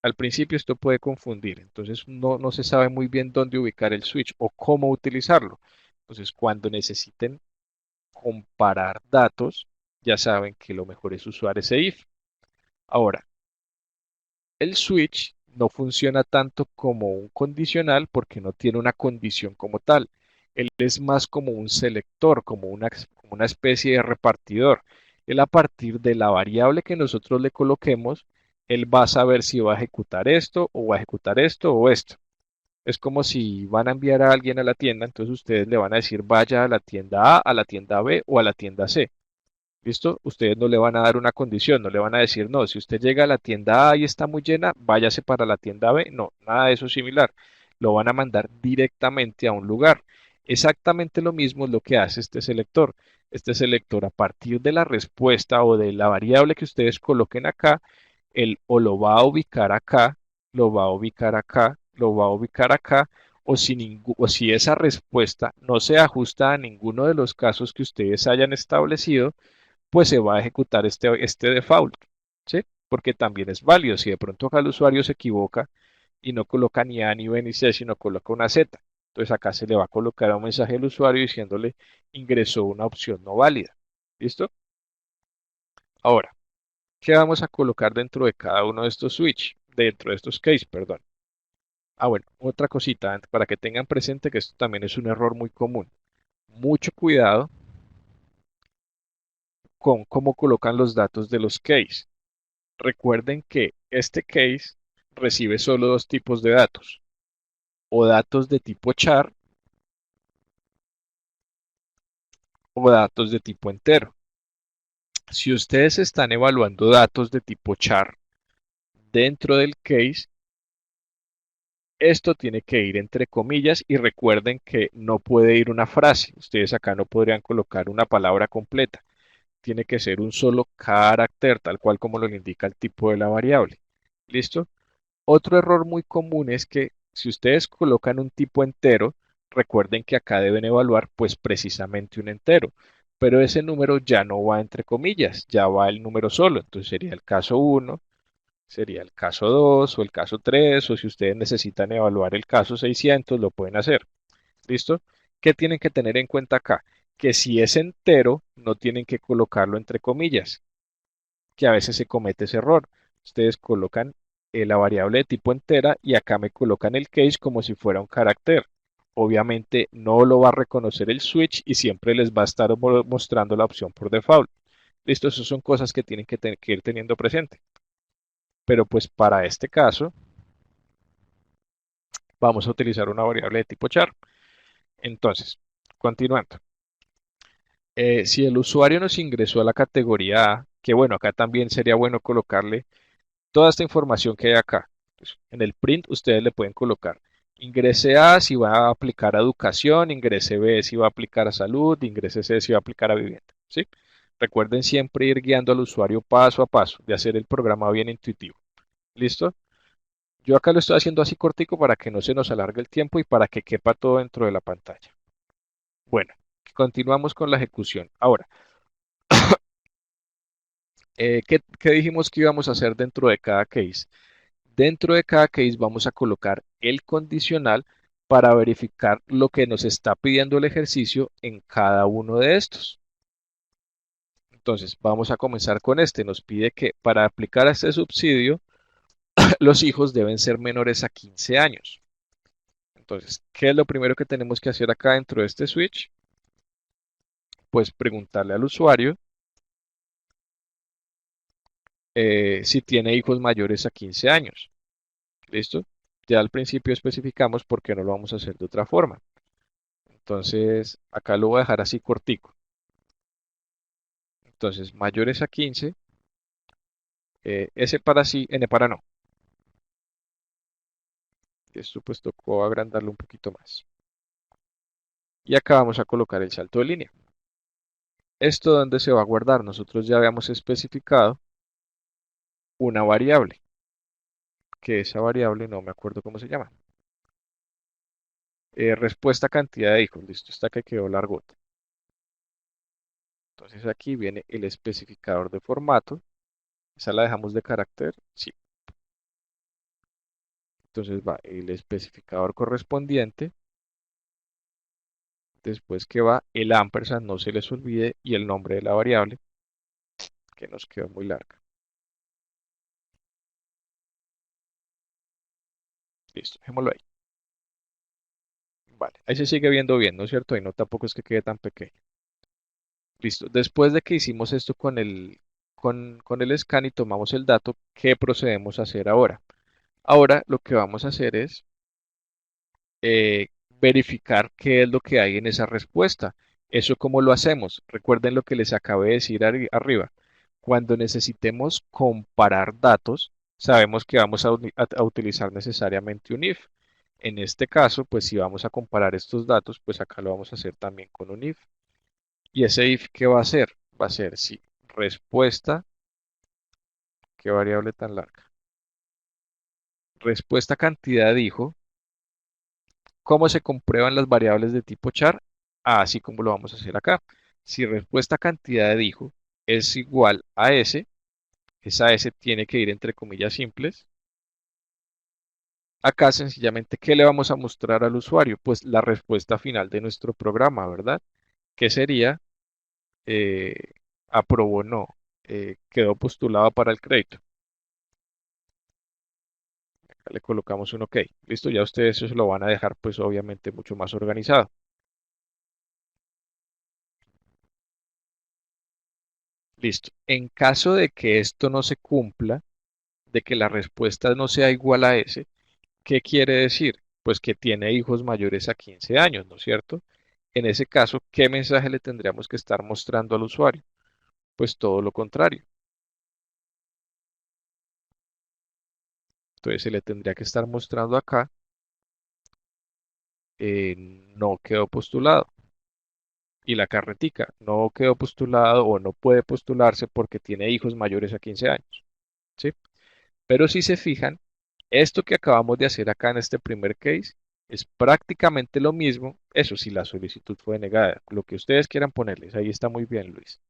Al principio esto puede confundir, entonces no se sabe muy bien dónde ubicar el switch o cómo utilizarlo. Entonces, cuando necesiten comparar datos, ya saben que lo mejor es usar ese if. Ahora, el switch no funciona tanto como un condicional porque no tiene una condición como tal. Él es más como un selector, como una especie de repartidor. Él a partir de la variable que nosotros le coloquemos, él va a saber si va a ejecutar esto o va a ejecutar esto o esto. Es como si van a enviar a alguien a la tienda, entonces ustedes le van a decir vaya a la tienda A, a la tienda B o a la tienda C. ¿Listo? Ustedes no le van a dar una condición, no le van a decir, no, si usted llega a la tienda A y está muy llena, váyase para la tienda B. No, nada de eso similar. Lo van a mandar directamente a un lugar. Exactamente lo mismo es lo que hace este selector. Este selector, a partir de la respuesta o de la variable que ustedes coloquen acá, él o lo va a ubicar acá, lo va a ubicar acá, lo va a ubicar acá, o si esa respuesta no se ajusta a ninguno de los casos que ustedes hayan establecido, pues se va a ejecutar este default, ¿sí? Porque también es válido. Si de pronto acá el usuario se equivoca y no coloca ni A ni B ni C, sino coloca una Z, entonces acá se le va a colocar un mensaje al usuario diciéndole ingresó una opción no válida. ¿Listo? Ahora, ¿qué vamos a colocar dentro de cada uno de estos switch? Dentro de estos case, perdón. Ah, bueno, otra cosita, para que tengan presente que esto también es un error muy común. Mucho cuidado con cómo colocan los datos de los case. Recuerden que este case recibe solo dos tipos de datos, o datos de tipo char o datos de tipo entero. Si ustedes están evaluando datos de tipo char dentro del case, esto tiene que ir entre comillas y recuerden que no puede ir una frase. Ustedes acá no podrían colocar una palabra completa. Tiene que ser un solo carácter, tal cual como lo indica el tipo de la variable. ¿Listo? Otro error muy común es que si ustedes colocan un tipo entero, recuerden que acá deben evaluar pues precisamente un entero, pero ese número ya no va entre comillas, ya va el número solo, entonces sería el caso uno, sería el caso 2 o el caso 3 o si ustedes necesitan evaluar el caso 600 lo pueden hacer. ¿Listo? ¿Qué tienen que tener en cuenta acá? Que si es entero, no tienen que colocarlo entre comillas, que a veces se comete ese error. Ustedes colocan la variable de tipo entera y acá me colocan el case como si fuera un carácter. Obviamente no lo va a reconocer el switch y siempre les va a estar mostrando la opción por default. Listo, esas son cosas que tienen que ir teniendo presente. Pero pues para este caso vamos a utilizar una variable de tipo char. Entonces, continuando. Si el usuario nos ingresó a la categoría A, que bueno, acá también sería bueno colocarle toda esta información que hay acá. Pues, en el print ustedes le pueden colocar ingrese A si va a aplicar a educación, ingrese B si va a aplicar a salud, ingrese C si va a aplicar a vivienda. ¿Sí? Recuerden siempre ir guiando al usuario paso a paso, de hacer el programa bien intuitivo. ¿Listo? Yo acá lo estoy haciendo así cortico para que no se nos alargue el tiempo y para que quepa todo dentro de la pantalla. Bueno, continuamos con la ejecución. Ahora, ¿qué dijimos que íbamos a hacer dentro de cada case? Dentro de cada case vamos a colocar el condicional para verificar lo que nos está pidiendo el ejercicio en cada uno de estos. Entonces, vamos a comenzar con este. Nos pide que para aplicar a este subsidio, los hijos deben ser menores a 15 años. Entonces, ¿qué es lo primero que tenemos que hacer acá dentro de este switch? Pues preguntarle al usuario si tiene hijos mayores a 15 años. ¿Listo? Ya al principio especificamos por qué no lo vamos a hacer de otra forma. Entonces, acá lo voy a dejar así cortico. Entonces, mayores a 15, S para sí, N para no. Esto pues tocó agrandarlo un poquito más. Y acá vamos a colocar el salto de línea. ¿Esto dónde se va a guardar? Nosotros ya habíamos especificado una variable, que esa variable no me acuerdo cómo se llama. Respuesta cantidad de hijos, listo, esta que quedó largota. Entonces aquí viene el especificador de formato. Esa la dejamos de carácter, sí. Entonces va el especificador correspondiente. Después que va el ampersand, no se les olvide, y el nombre de la variable, que nos quedó muy larga. Listo, dejémoslo ahí. Vale, ahí se sigue viendo bien, ¿no es cierto? Ahí no tampoco es que quede tan pequeño. Listo, después de que hicimos esto con el scan y tomamos el dato, ¿qué procedemos a hacer ahora? Ahora lo que vamos a hacer es verificar qué es lo que hay en esa respuesta. ¿Eso cómo lo hacemos? Recuerden lo que les acabé de decir arriba. Cuando necesitemos comparar datos, sabemos que vamos a utilizar necesariamente un if. En este caso, pues si vamos a comparar estos datos, pues acá lo vamos a hacer también con un if. ¿Y ese if qué va a hacer? Va a ser si respuesta, qué variable tan larga. Respuesta cantidad dijo. ¿Cómo se comprueban las variables de tipo char? Así como lo vamos a hacer acá. Si respuesta cantidad de dijo es igual a S, esa S tiene que ir entre comillas simples. Acá sencillamente, ¿qué le vamos a mostrar al usuario? Pues la respuesta final de nuestro programa, ¿verdad? Que sería, eh, aprobó no, quedó postulado para el crédito. Acá le colocamos un OK. Listo, ya ustedes eso lo van a dejar pues obviamente mucho más organizado. Listo. En caso de que esto no se cumpla, de que la respuesta no sea igual a ese, ¿qué quiere decir? Pues que tiene hijos mayores a 15 años, ¿no es cierto? En ese caso, ¿qué mensaje le tendríamos que estar mostrando al usuario? Pues todo lo contrario. Entonces se le tendría que estar mostrando acá, no quedó postulado. Y la carretica, no quedó postulado o no puede postularse porque tiene hijos mayores a 15 años. ¿Sí? Pero si se fijan, esto que acabamos de hacer acá en este primer case es prácticamente lo mismo, eso si la solicitud fue negada, lo que ustedes quieran ponerles, ahí está muy bien, Luis.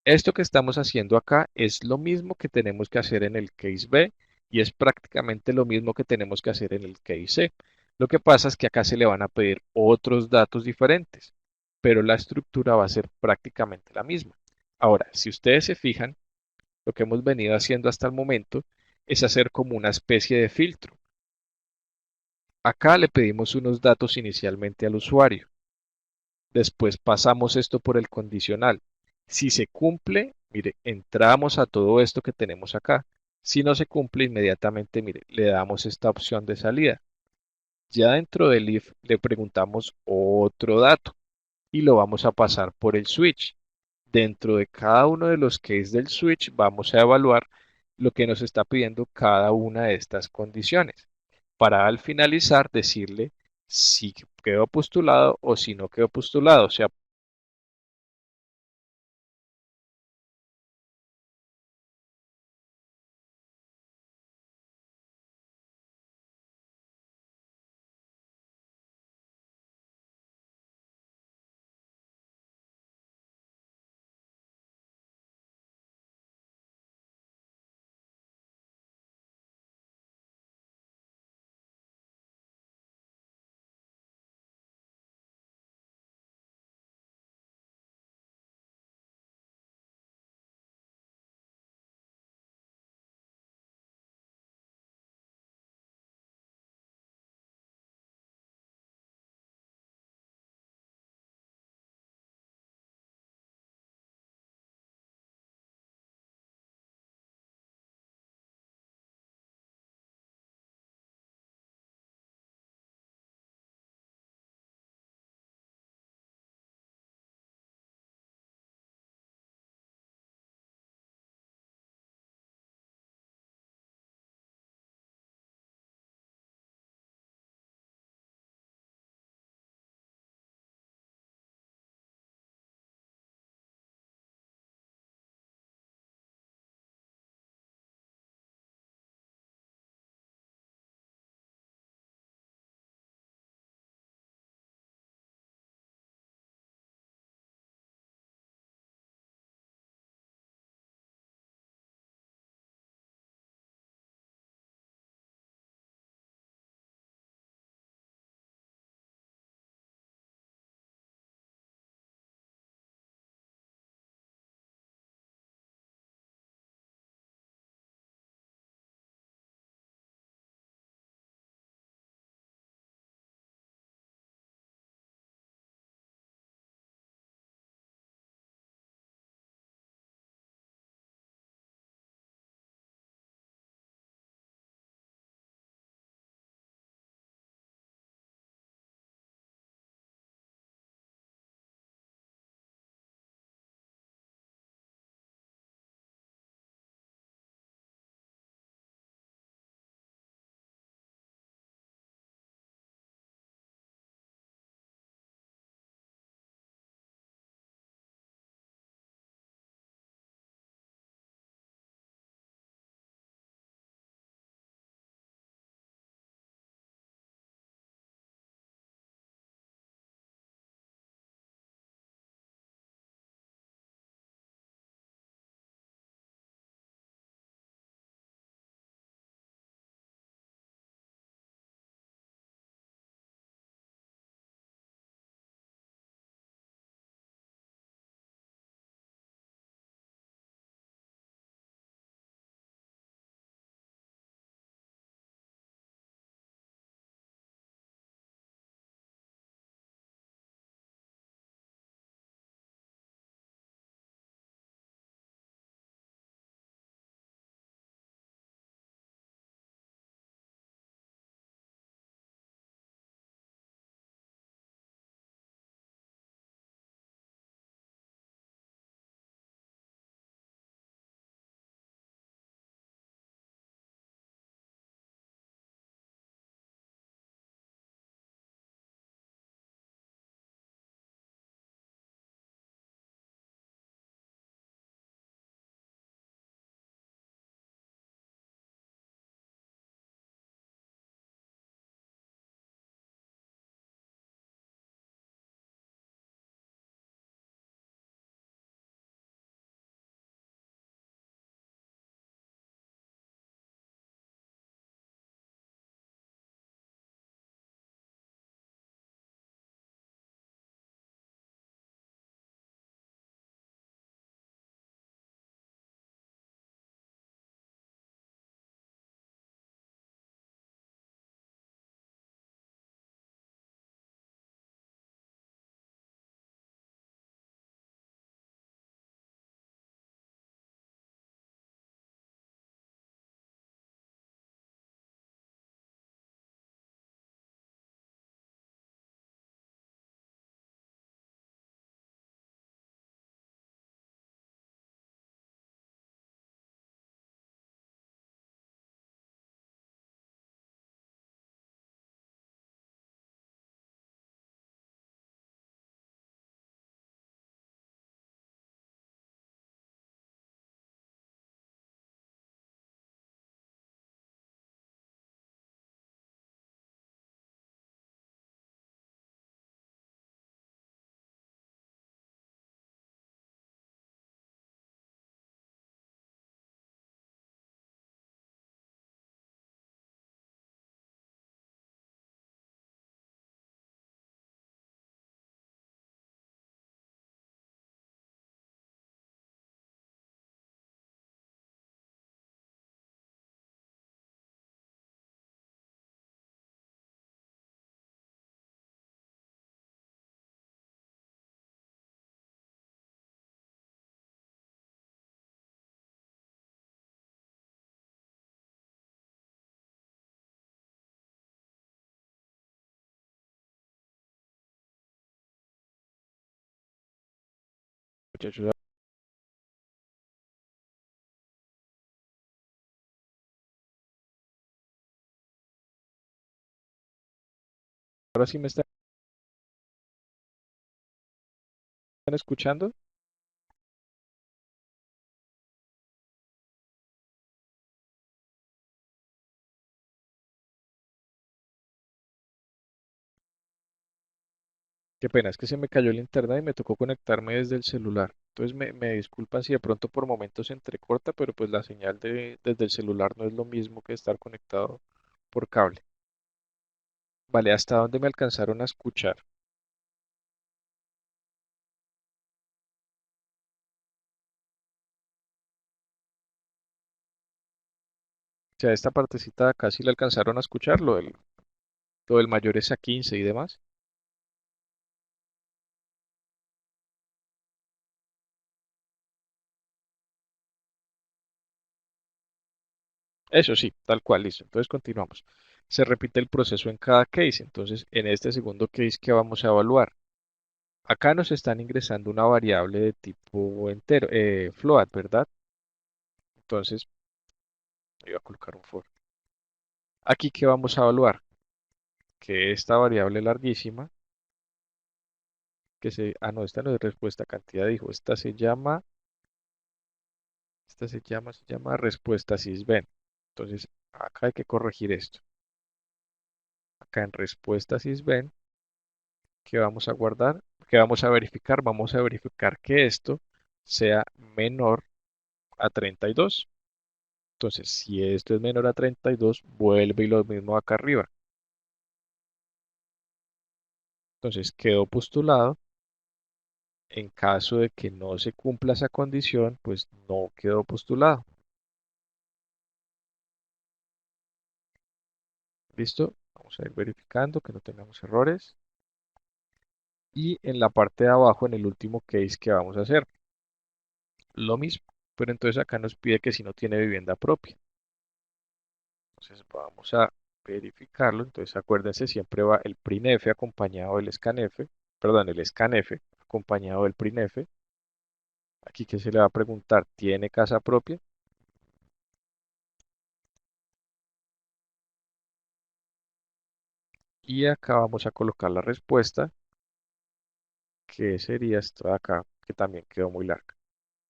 Esto que estamos haciendo acá es lo mismo que tenemos que hacer en el case B y es prácticamente lo mismo que tenemos que hacer en el case C. Lo que pasa es que acá se le van a pedir otros datos diferentes, pero la estructura va a ser prácticamente la misma. Ahora, si ustedes se fijan, lo que hemos venido haciendo hasta el momento es hacer como una especie de filtro. Acá le pedimos unos datos inicialmente al usuario. Después pasamos esto por el condicional. Si se cumple, mire, entramos a todo esto que tenemos acá. Si no se cumple, inmediatamente, mire, le damos esta opción de salida. Ya dentro del if le preguntamos otro dato y lo vamos a pasar por el switch. Dentro de cada uno de los cases del switch vamos a evaluar lo que nos está pidiendo cada una de estas condiciones para al finalizar decirle si quedó postulado o si no quedó postulado. O sea, Muchachos, ahora sí me están escuchando. Qué pena, es que se me cayó el internet y me tocó conectarme desde el celular. Entonces me disculpan si de pronto por momentos se entrecorta, pero pues la señal desde el celular no es lo mismo que estar conectado por cable. Vale, ¿hasta dónde me alcanzaron a escuchar? O sea, esta partecita de acá sí la alcanzaron a escuchar, lo del mayor es a 15 y demás. Eso sí, tal cual, listo. Entonces continuamos. Se repite el proceso en cada case. Entonces, en este segundo case que vamos a evaluar, acá nos están ingresando una variable de tipo entero, float, ¿verdad? Entonces, voy a colocar un for. Aquí, ¿qué vamos a evaluar? Que esta variable larguísima, no, esta no es respuesta cantidad, dijo, se llama respuesta sysben. Entonces, acá hay que corregir esto. Acá en respuesta sysben, ¿qué vamos a guardar? ¿Qué vamos a verificar? Vamos a verificar que esto sea menor a 32. Entonces, si esto es menor a 32, vuelve y lo mismo acá arriba. Entonces, quedó postulado. En caso de que no se cumpla esa condición, pues no quedó postulado. ¿Listo? Vamos a ir verificando que no tengamos errores. Y en la parte de abajo, en el último case que vamos a hacer, lo mismo. Pero entonces acá nos pide que si no tiene vivienda propia. Entonces vamos a verificarlo. Entonces acuérdense, siempre va el printf acompañado del scanf, perdón, el scanf acompañado del printf. Aquí que se le va a preguntar, ¿tiene casa propia? Y acá vamos a colocar la respuesta, que sería esto de acá, que también quedó muy larga.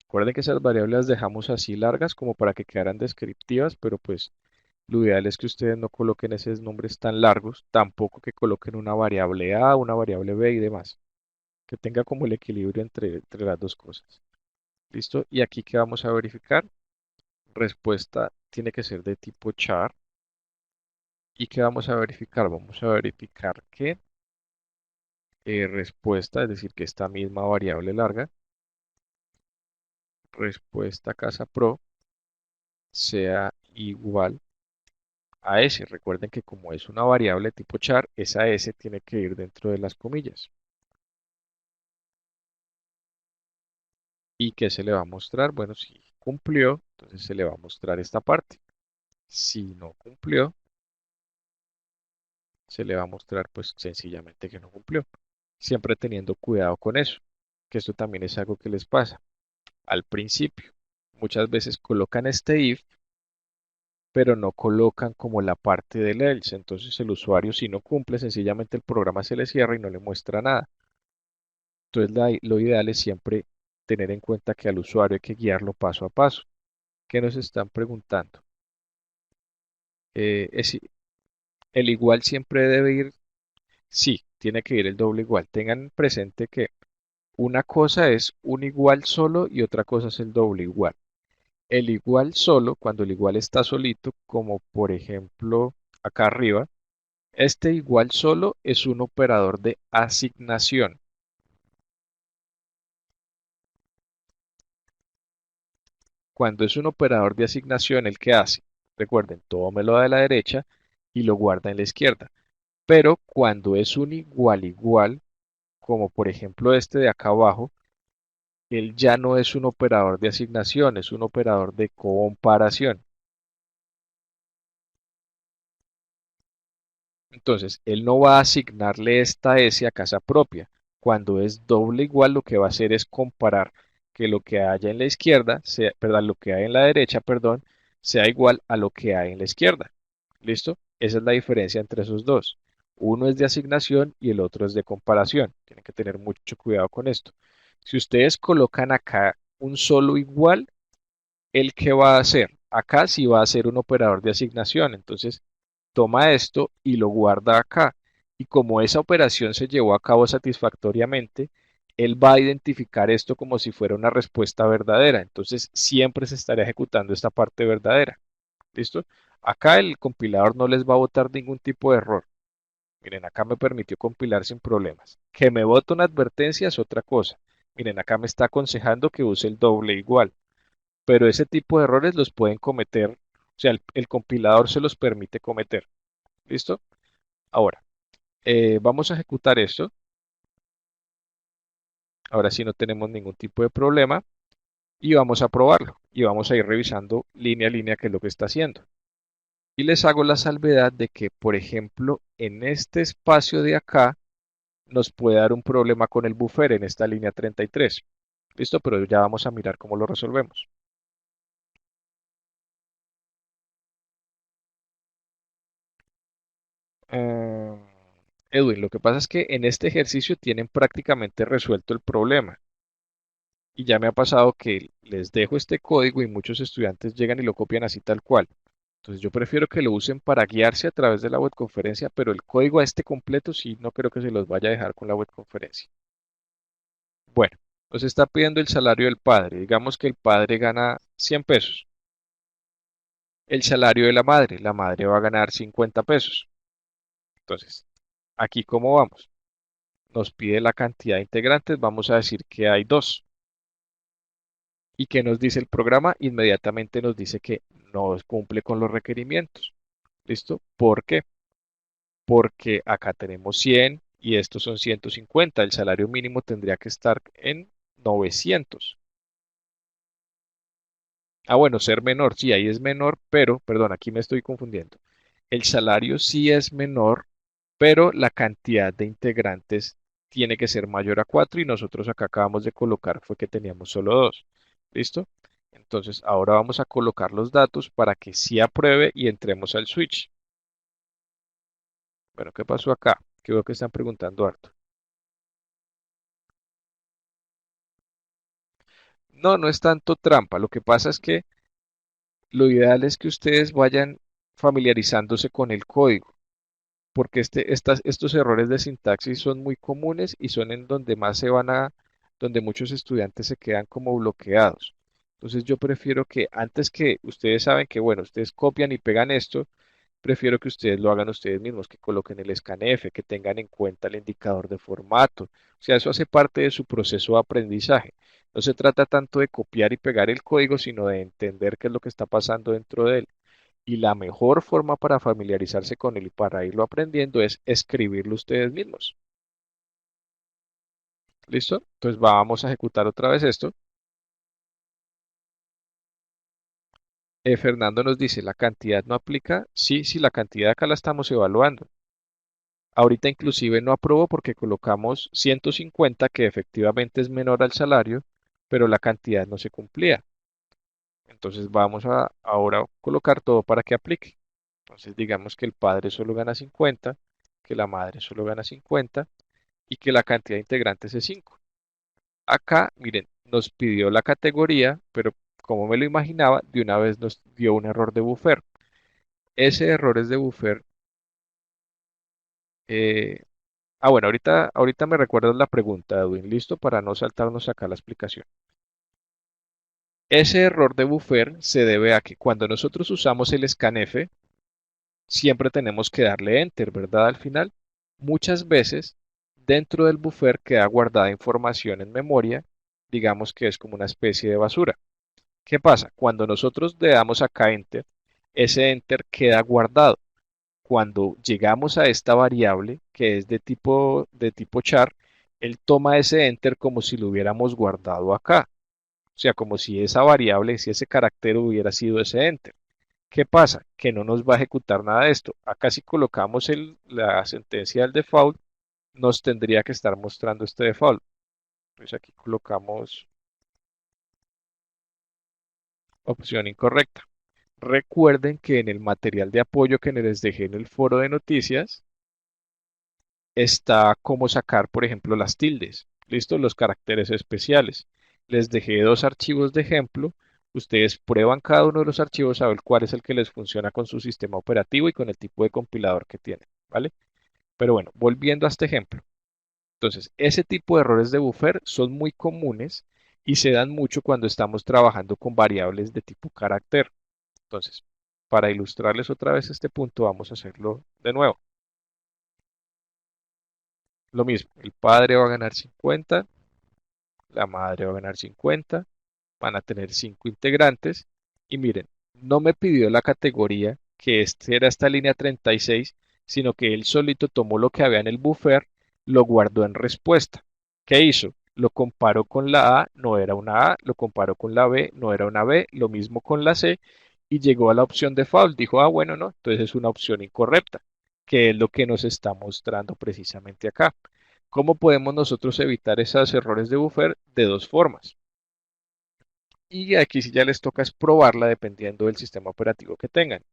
Recuerden que esas variables las dejamos así largas como para que quedaran descriptivas, pero pues lo ideal es que ustedes no coloquen esos nombres tan largos, tampoco que coloquen una variable A, una variable B y demás, que tenga como el equilibrio entre las dos cosas. ¿Listo? Y aquí que vamos a verificar, respuesta tiene que ser de tipo char. ¿Y qué vamos a verificar? Vamos a verificar que respuesta, es decir, que esta misma variable larga, respuesta casa pro, sea igual a S. Recuerden que como es una variable tipo char, esa S tiene que ir dentro de las comillas. ¿Y qué se le va a mostrar? Bueno, si cumplió, entonces se le va a mostrar esta parte. Si no cumplió, se le va a mostrar pues sencillamente que no cumplió. Siempre teniendo cuidado con eso, que esto también es algo que les pasa. Al principio, muchas veces colocan este if, pero no colocan como la parte del else. Entonces el usuario si no cumple, sencillamente el programa se le cierra y no le muestra nada. Entonces lo ideal es siempre tener en cuenta que al usuario hay que guiarlo paso a paso. ¿Qué nos están preguntando? Es, el igual siempre debe ir, sí, tiene que ir el doble igual. Tengan presente que una cosa es un igual solo y otra cosa es el doble igual. El igual solo, cuando el igual está solito, como por ejemplo acá arriba, este igual solo es un operador de asignación. Cuando es un operador de asignación, ¿el que hace? Recuerden, tómelo de la derecha y lo guarda en la izquierda. Pero cuando es un igual igual, como por ejemplo este de acá abajo, él ya no es un operador de asignación, es un operador de comparación. Entonces, él no va a asignarle esta S a casa propia. Cuando es doble igual, lo que va a hacer es comparar que lo que haya en la izquierda, sea, perdón, lo que hay en la derecha, perdón, sea igual a lo que hay en la izquierda. ¿Listo? Esa es la diferencia entre esos dos. Uno es de asignación y el otro es de comparación. Tienen que tener mucho cuidado con esto. Si ustedes colocan acá un solo igual, ¿el qué va a hacer? Acá sí va a ser un operador de asignación. Entonces, toma esto y lo guarda acá. Y como esa operación se llevó a cabo satisfactoriamente, él va a identificar esto como si fuera una respuesta verdadera. Entonces, siempre se estará ejecutando esta parte verdadera. ¿Listo? Acá el compilador no les va a botar ningún tipo de error. Miren, acá me permitió compilar sin problemas. Que me bote una advertencia es otra cosa. Miren, acá me está aconsejando que use el doble igual. Pero ese tipo de errores los pueden cometer, o sea, el compilador se los permite cometer. ¿Listo? Ahora, vamos a ejecutar esto. Ahora sí no tenemos ningún tipo de problema y vamos a probarlo. Y vamos a ir revisando línea a línea qué es lo que está haciendo. Y les hago la salvedad de que, por ejemplo, en este espacio de acá nos puede dar un problema con el buffer en esta línea 33. ¿Listo? Pero ya vamos a mirar cómo lo resolvemos. Eh, Edwin, lo que pasa es que en este ejercicio tienen prácticamente resuelto el problema. Y ya me ha pasado que les dejo este código y muchos estudiantes llegan y lo copian así tal cual. Entonces yo prefiero que lo usen para guiarse a través de la webconferencia, pero el código a este completo sí no creo que se los vaya a dejar con la webconferencia. Bueno, nos está pidiendo el salario del padre. Digamos que el padre gana 100 pesos. El salario de la madre va a ganar 50 pesos. Entonces, aquí cómo vamos. Nos pide la cantidad de integrantes, vamos a decir que hay dos. ¿Y qué nos dice el programa? Inmediatamente nos dice que no cumple con los requerimientos. ¿Listo? ¿Por qué? Porque acá tenemos 100 y estos son 150. El salario mínimo tendría que estar en 900. Ah, bueno, ser menor, sí, ahí es menor, pero, perdón, aquí me estoy confundiendo. El salario sí es menor, pero la cantidad de integrantes tiene que ser mayor a 4 y nosotros acá acabamos de colocar fue que teníamos solo 2. ¿Listo? Entonces, ahora vamos a colocar los datos para que sí apruebe y entremos al switch. Bueno, ¿qué pasó acá? Que veo que están preguntando harto. No, no es tanto trampa. Lo que pasa es que lo ideal es que ustedes vayan familiarizándose con el código, porque estos errores de sintaxis son muy comunes y son en donde más donde muchos estudiantes se quedan como bloqueados. Entonces yo prefiero que antes que ustedes saben que, bueno, ustedes copian y pegan esto, prefiero que ustedes lo hagan ustedes mismos, que coloquen el scanf, que tengan en cuenta el indicador de formato. O sea, eso hace parte de su proceso de aprendizaje. No se trata tanto de copiar y pegar el código, sino de entender qué es lo que está pasando dentro de él. Y la mejor forma para familiarizarse con él y para irlo aprendiendo es escribirlo ustedes mismos. ¿Listo? Entonces vamos a ejecutar otra vez esto. Fernando nos dice, ¿la cantidad no aplica? Sí, sí, la cantidad acá la estamos evaluando. Ahorita inclusive no aprobó porque colocamos 150, que efectivamente es menor al salario, pero la cantidad no se cumplía. Entonces vamos a ahora colocar todo para que aplique. Entonces digamos que el padre solo gana 50, que la madre solo gana 50 y que la cantidad de integrantes es 5. Acá, miren, nos pidió la categoría, pero como me lo imaginaba, de una vez nos dio un error de buffer. Ese error es de buffer. eh, bueno, ahorita me recuerdas la pregunta, Edwin, listo para no saltarnos acá la explicación. Ese error de buffer se debe a que cuando nosotros usamos el scanf, siempre tenemos que darle enter, ¿verdad? Al final, muchas veces dentro del buffer queda guardada información en memoria, digamos que es como una especie de basura. ¿Qué pasa? Cuando nosotros le damos acá enter, ese enter queda guardado. Cuando llegamos a esta variable que es de tipo char, él toma ese enter como si lo hubiéramos guardado acá. O sea, como si esa variable, si ese carácter hubiera sido ese enter. ¿Qué pasa? Que no nos va a ejecutar nada de esto. Acá si colocamos la sentencia del default, nos tendría que estar mostrando este default. Entonces aquí colocamos Opción incorrecta. Recuerden que en el material de apoyo que les dejé en el foro de noticias está cómo sacar, por ejemplo, las tildes, ¿listo? Los caracteres especiales. Les dejé dos archivos de ejemplo. Ustedes prueban cada uno de los archivos a ver cuál es el que les funciona con su sistema operativo y con el tipo de compilador que tienen, ¿vale? Pero bueno, volviendo a este ejemplo. Entonces, ese tipo de errores de buffer son muy comunes y se dan mucho cuando estamos trabajando con variables de tipo carácter. Entonces, para ilustrarles otra vez este punto, vamos a hacerlo de nuevo. Lo mismo, el padre va a ganar 50, la madre va a ganar 50, van a tener 5 integrantes y miren, no me pidió la categoría que este era esta línea 36, sino que él solito tomó lo que había en el buffer, lo guardó en respuesta. ¿Qué hizo? Lo comparó con la A, no era una A, lo comparó con la B, no era una B, lo mismo con la C y llegó a la opción de default. Dijo, ah, bueno, no, entonces es una opción incorrecta, que es lo que nos está mostrando precisamente acá. ¿Cómo podemos nosotros evitar esos errores de buffer? De dos formas. Y aquí sí ya les toca es probarla dependiendo del sistema operativo que tengan.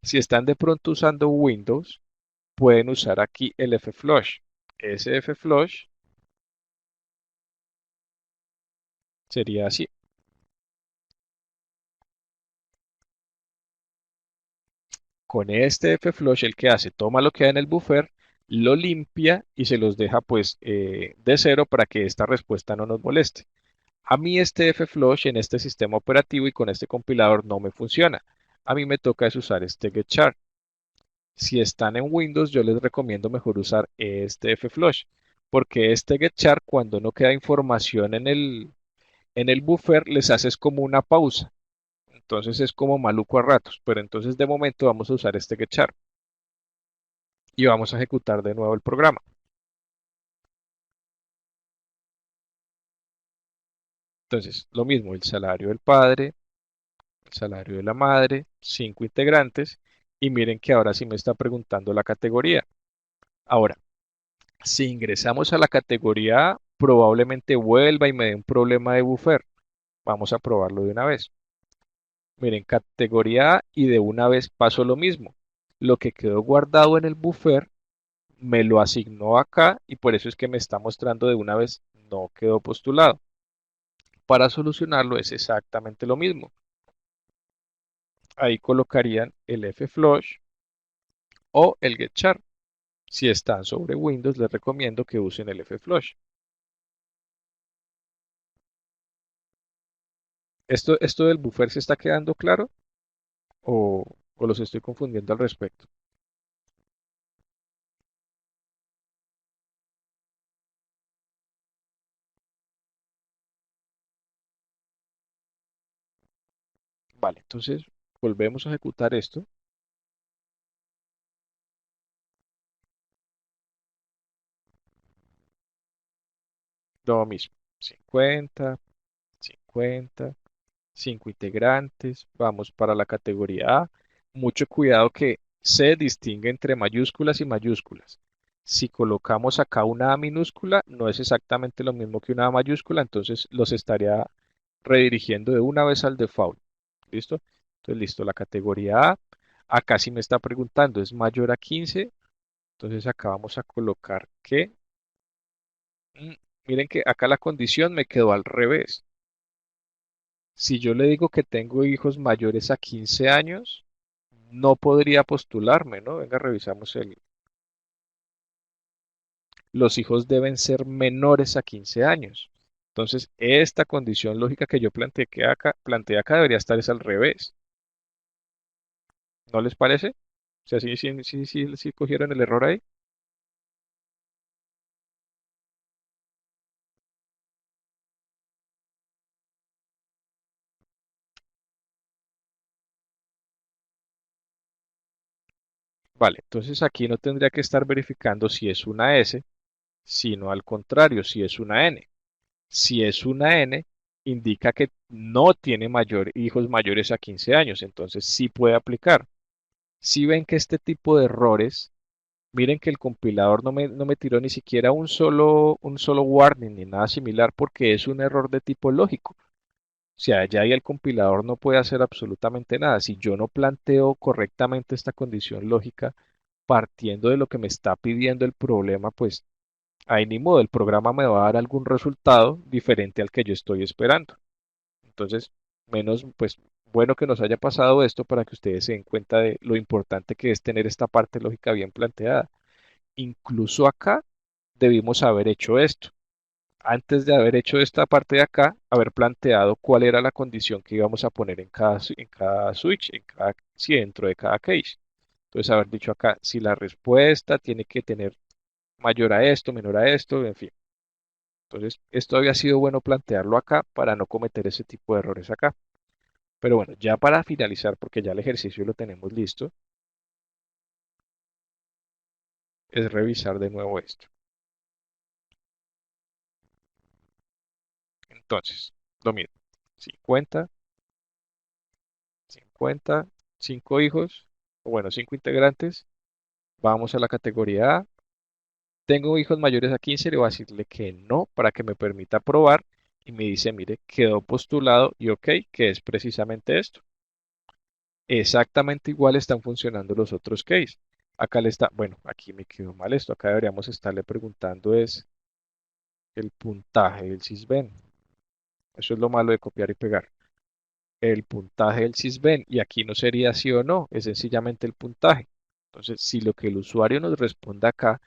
Si están de pronto usando Windows, pueden usar aquí el Flush. Ese Flush sería así. Con este Flush, el que hace, toma lo que hay en el buffer, lo limpia y se los deja pues de cero para que esta respuesta no nos moleste. A mí este Flush en este sistema operativo y con este compilador no me funciona. A mí me toca es usar este getchar. Si están en Windows, yo les recomiendo mejor usar este Flush, porque este getchar cuando no queda información en el buffer les haces como una pausa. Entonces es como maluco a ratos, pero entonces de momento vamos a usar este getchar y vamos a ejecutar de nuevo el programa. Entonces, lo mismo, el salario del padre, el salario de la madre, 5 integrantes, y miren que ahora sí me está preguntando la categoría. Ahora, si ingresamos a la categoría A, probablemente vuelva y me dé un problema de buffer. Vamos a probarlo de una vez. Miren, categoría A y de una vez paso lo mismo. Lo que quedó guardado en el buffer me lo asignó acá y por eso es que me está mostrando de una vez no quedó postulado. Para solucionarlo es exactamente lo mismo. Ahí colocarían el Flush o el getchar. Si están sobre Windows, les recomiendo que usen el Flush. ¿Esto del buffer se está quedando claro o los estoy confundiendo al respecto? Vale, entonces volvemos a ejecutar esto. Lo mismo, 50, 50, 5 integrantes, vamos para la categoría A. Mucho cuidado que se distingue entre mayúsculas y mayúsculas. Si colocamos acá una A minúscula, no es exactamente lo mismo que una A mayúscula, entonces los estaría redirigiendo de una vez al default. ¿Listo? Entonces, listo, la categoría A. Acá sí me está preguntando, ¿es mayor a 15? Entonces acá vamos a colocar que, mm, miren que acá la condición me quedó al revés. Si yo le digo que tengo hijos mayores a 15 años, no podría postularme, ¿no? Venga, revisamos el. Los hijos deben ser menores a 15 años. Entonces, esta condición lógica que yo planteé acá debería estar es al revés. ¿No les parece? O sea, sí cogieron el error ahí. Vale, entonces aquí no tendría que estar verificando si es una S, sino al contrario, si es una N. Si es una N, indica que no tiene hijos mayores a 15 años, entonces sí puede aplicar. Si ven que este tipo de errores, miren que el compilador no me tiró ni siquiera un solo warning ni nada similar porque es un error de tipo lógico. O sea, allá ahí el compilador no puede hacer absolutamente nada. Si yo no planteo correctamente esta condición lógica partiendo de lo que me está pidiendo el problema, pues ahí ni modo, el programa me va a dar algún resultado diferente al que yo estoy esperando. Entonces, menos, pues bueno que nos haya pasado esto para que ustedes se den cuenta de lo importante que es tener esta parte lógica bien planteada. Incluso acá debimos haber hecho esto. Antes de haber hecho esta parte de acá, haber planteado cuál era la condición que íbamos a poner en cada switch, sí, dentro de cada case. Entonces, haber dicho acá, si la respuesta tiene que tener mayor a esto, menor a esto, en fin. Entonces, esto había sido bueno plantearlo acá para no cometer ese tipo de errores acá. Pero bueno, ya para finalizar, porque ya el ejercicio lo tenemos listo, es revisar de nuevo esto. Entonces, lo mismo. 50, 50, 5 hijos, o bueno, 5 integrantes. Vamos a la categoría A. Tengo hijos mayores a 15, le voy a decirle que no para que me permita probar. Y me dice, mire, quedó postulado y ok, que es precisamente esto. Exactamente igual están funcionando los otros case. Acá le está, bueno, aquí me quedó mal esto. Acá deberíamos estarle preguntando es el puntaje del Sysben. Eso es lo malo de copiar y pegar. El puntaje del Sysben. Y aquí no sería sí o no, es sencillamente el puntaje. Entonces, si lo que el usuario nos responde acá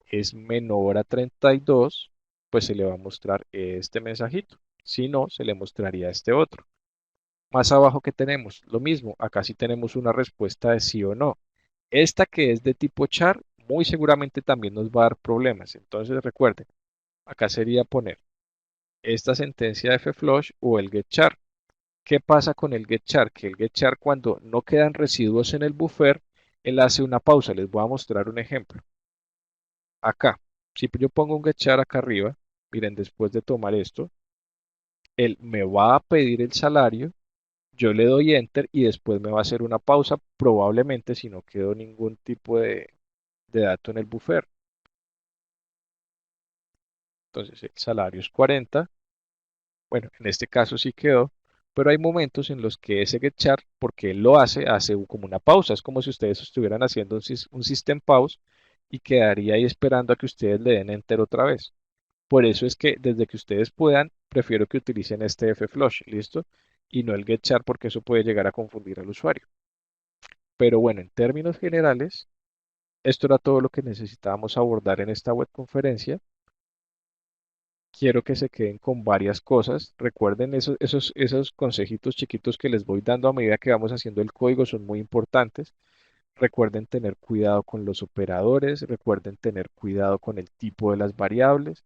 es menor a 32, pues se le va a mostrar este mensajito. Si no, se le mostraría este otro. Más abajo que tenemos, lo mismo, acá sí tenemos una respuesta de sí o no. Esta que es de tipo char, muy seguramente también nos va a dar problemas. Entonces recuerden, acá sería poner esta sentencia de fflush o el getchar. ¿Qué pasa con el getchar? Que el getchar cuando no quedan residuos en el buffer, él hace una pausa. Les voy a mostrar un ejemplo. Acá, si yo pongo un getchar acá arriba, miren, después de tomar esto, él me va a pedir el salario. Yo le doy enter y después me va a hacer una pausa, probablemente si no quedó ningún tipo de dato en el buffer. Entonces el salario es 40. Bueno, en este caso sí quedó, pero hay momentos en los que ese getchar, porque él lo hace como una pausa. Es como si ustedes estuvieran haciendo un system pause y quedaría ahí esperando a que ustedes le den enter otra vez. Por eso es que desde que ustedes puedan, prefiero que utilicen este fflush, ¿listo? Y no el getchar porque eso puede llegar a confundir al usuario. Pero bueno, en términos generales, esto era todo lo que necesitábamos abordar en esta web conferencia. Quiero que se queden con varias cosas. Recuerden esos consejitos chiquitos que les voy dando a medida que vamos haciendo el código, son muy importantes. Recuerden tener cuidado con los operadores, recuerden tener cuidado con el tipo de las variables,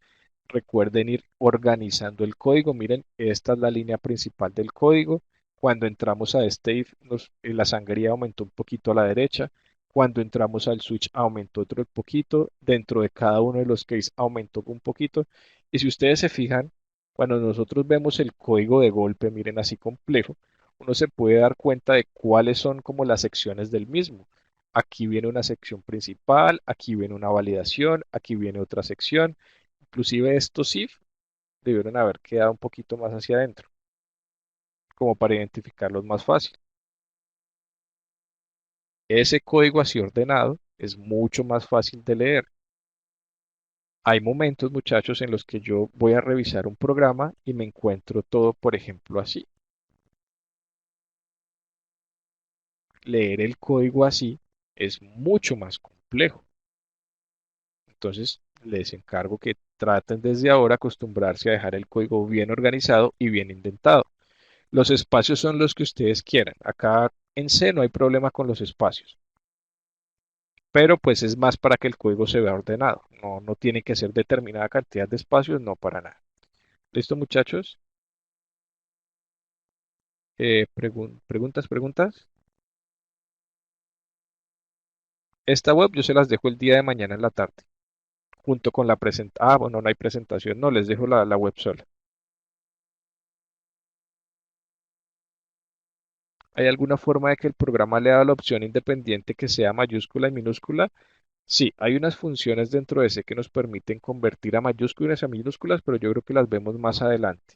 recuerden ir organizando el código. Miren, esta es la línea principal del código. Cuando entramos a este if, la sangría aumentó un poquito a la derecha. Cuando entramos al switch aumentó otro poquito. Dentro de cada uno de los case aumentó un poquito. Y si ustedes se fijan, cuando nosotros vemos el código de golpe, miren así complejo, uno se puede dar cuenta de cuáles son como las secciones del mismo. Aquí viene una sección principal, aquí viene una validación, aquí viene otra sección. Inclusive estos if debieron haber quedado un poquito más hacia adentro, como para identificarlos más fácil. Ese código así ordenado es mucho más fácil de leer. Hay momentos, muchachos, en los que yo voy a revisar un programa y me encuentro todo, por ejemplo, así. Leer el código así es mucho más complejo. Entonces, les encargo que traten desde ahora acostumbrarse a dejar el código bien organizado y bien indentado. Los espacios son los que ustedes quieran. Acá en C no hay problema con los espacios, pero pues es más para que el código se vea ordenado. No, no tiene que ser determinada cantidad de espacios, no para nada. ¿Listo, muchachos? Preguntas. Esta web yo se las dejo el día de mañana en la tarde, junto con la presentación. Ah, bueno, no hay presentación, no, les dejo la web sola. ¿Hay alguna forma de que el programa le haga la opción independiente que sea mayúscula y minúscula? Sí, hay unas funciones dentro de C que nos permiten convertir a mayúsculas a minúsculas, pero yo creo que las vemos más adelante.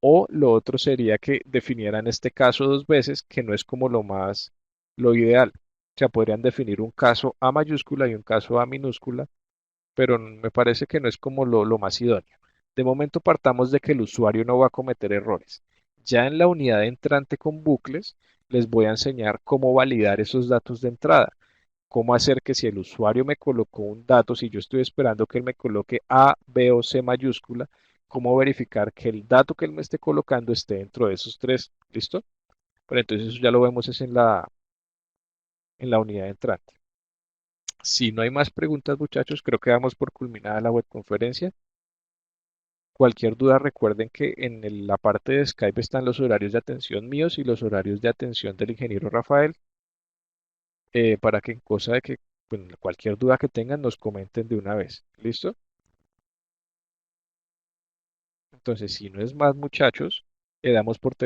O lo otro sería que definieran este caso dos veces, que no es como lo ideal. O sea, podrían definir un caso A mayúscula y un caso A minúscula, pero me parece que no es como lo más idóneo. De momento partamos de que el usuario no va a cometer errores. Ya en la unidad entrante con bucles, les voy a enseñar cómo validar esos datos de entrada, cómo hacer que si el usuario me colocó un dato, si yo estoy esperando que él me coloque A, B o C mayúscula, cómo verificar que el dato que él me esté colocando esté dentro de esos tres. ¿Listo? Pero entonces eso ya lo vemos es en la unidad entrante. Si no hay más preguntas, muchachos, creo que damos por culminada la webconferencia. Cualquier duda, recuerden que en la parte de Skype están los horarios de atención míos y los horarios de atención del ingeniero Rafael, para que en cosa de que bueno, cualquier duda que tengan nos comenten de una vez. ¿Listo? Entonces, si no es más, muchachos, le damos por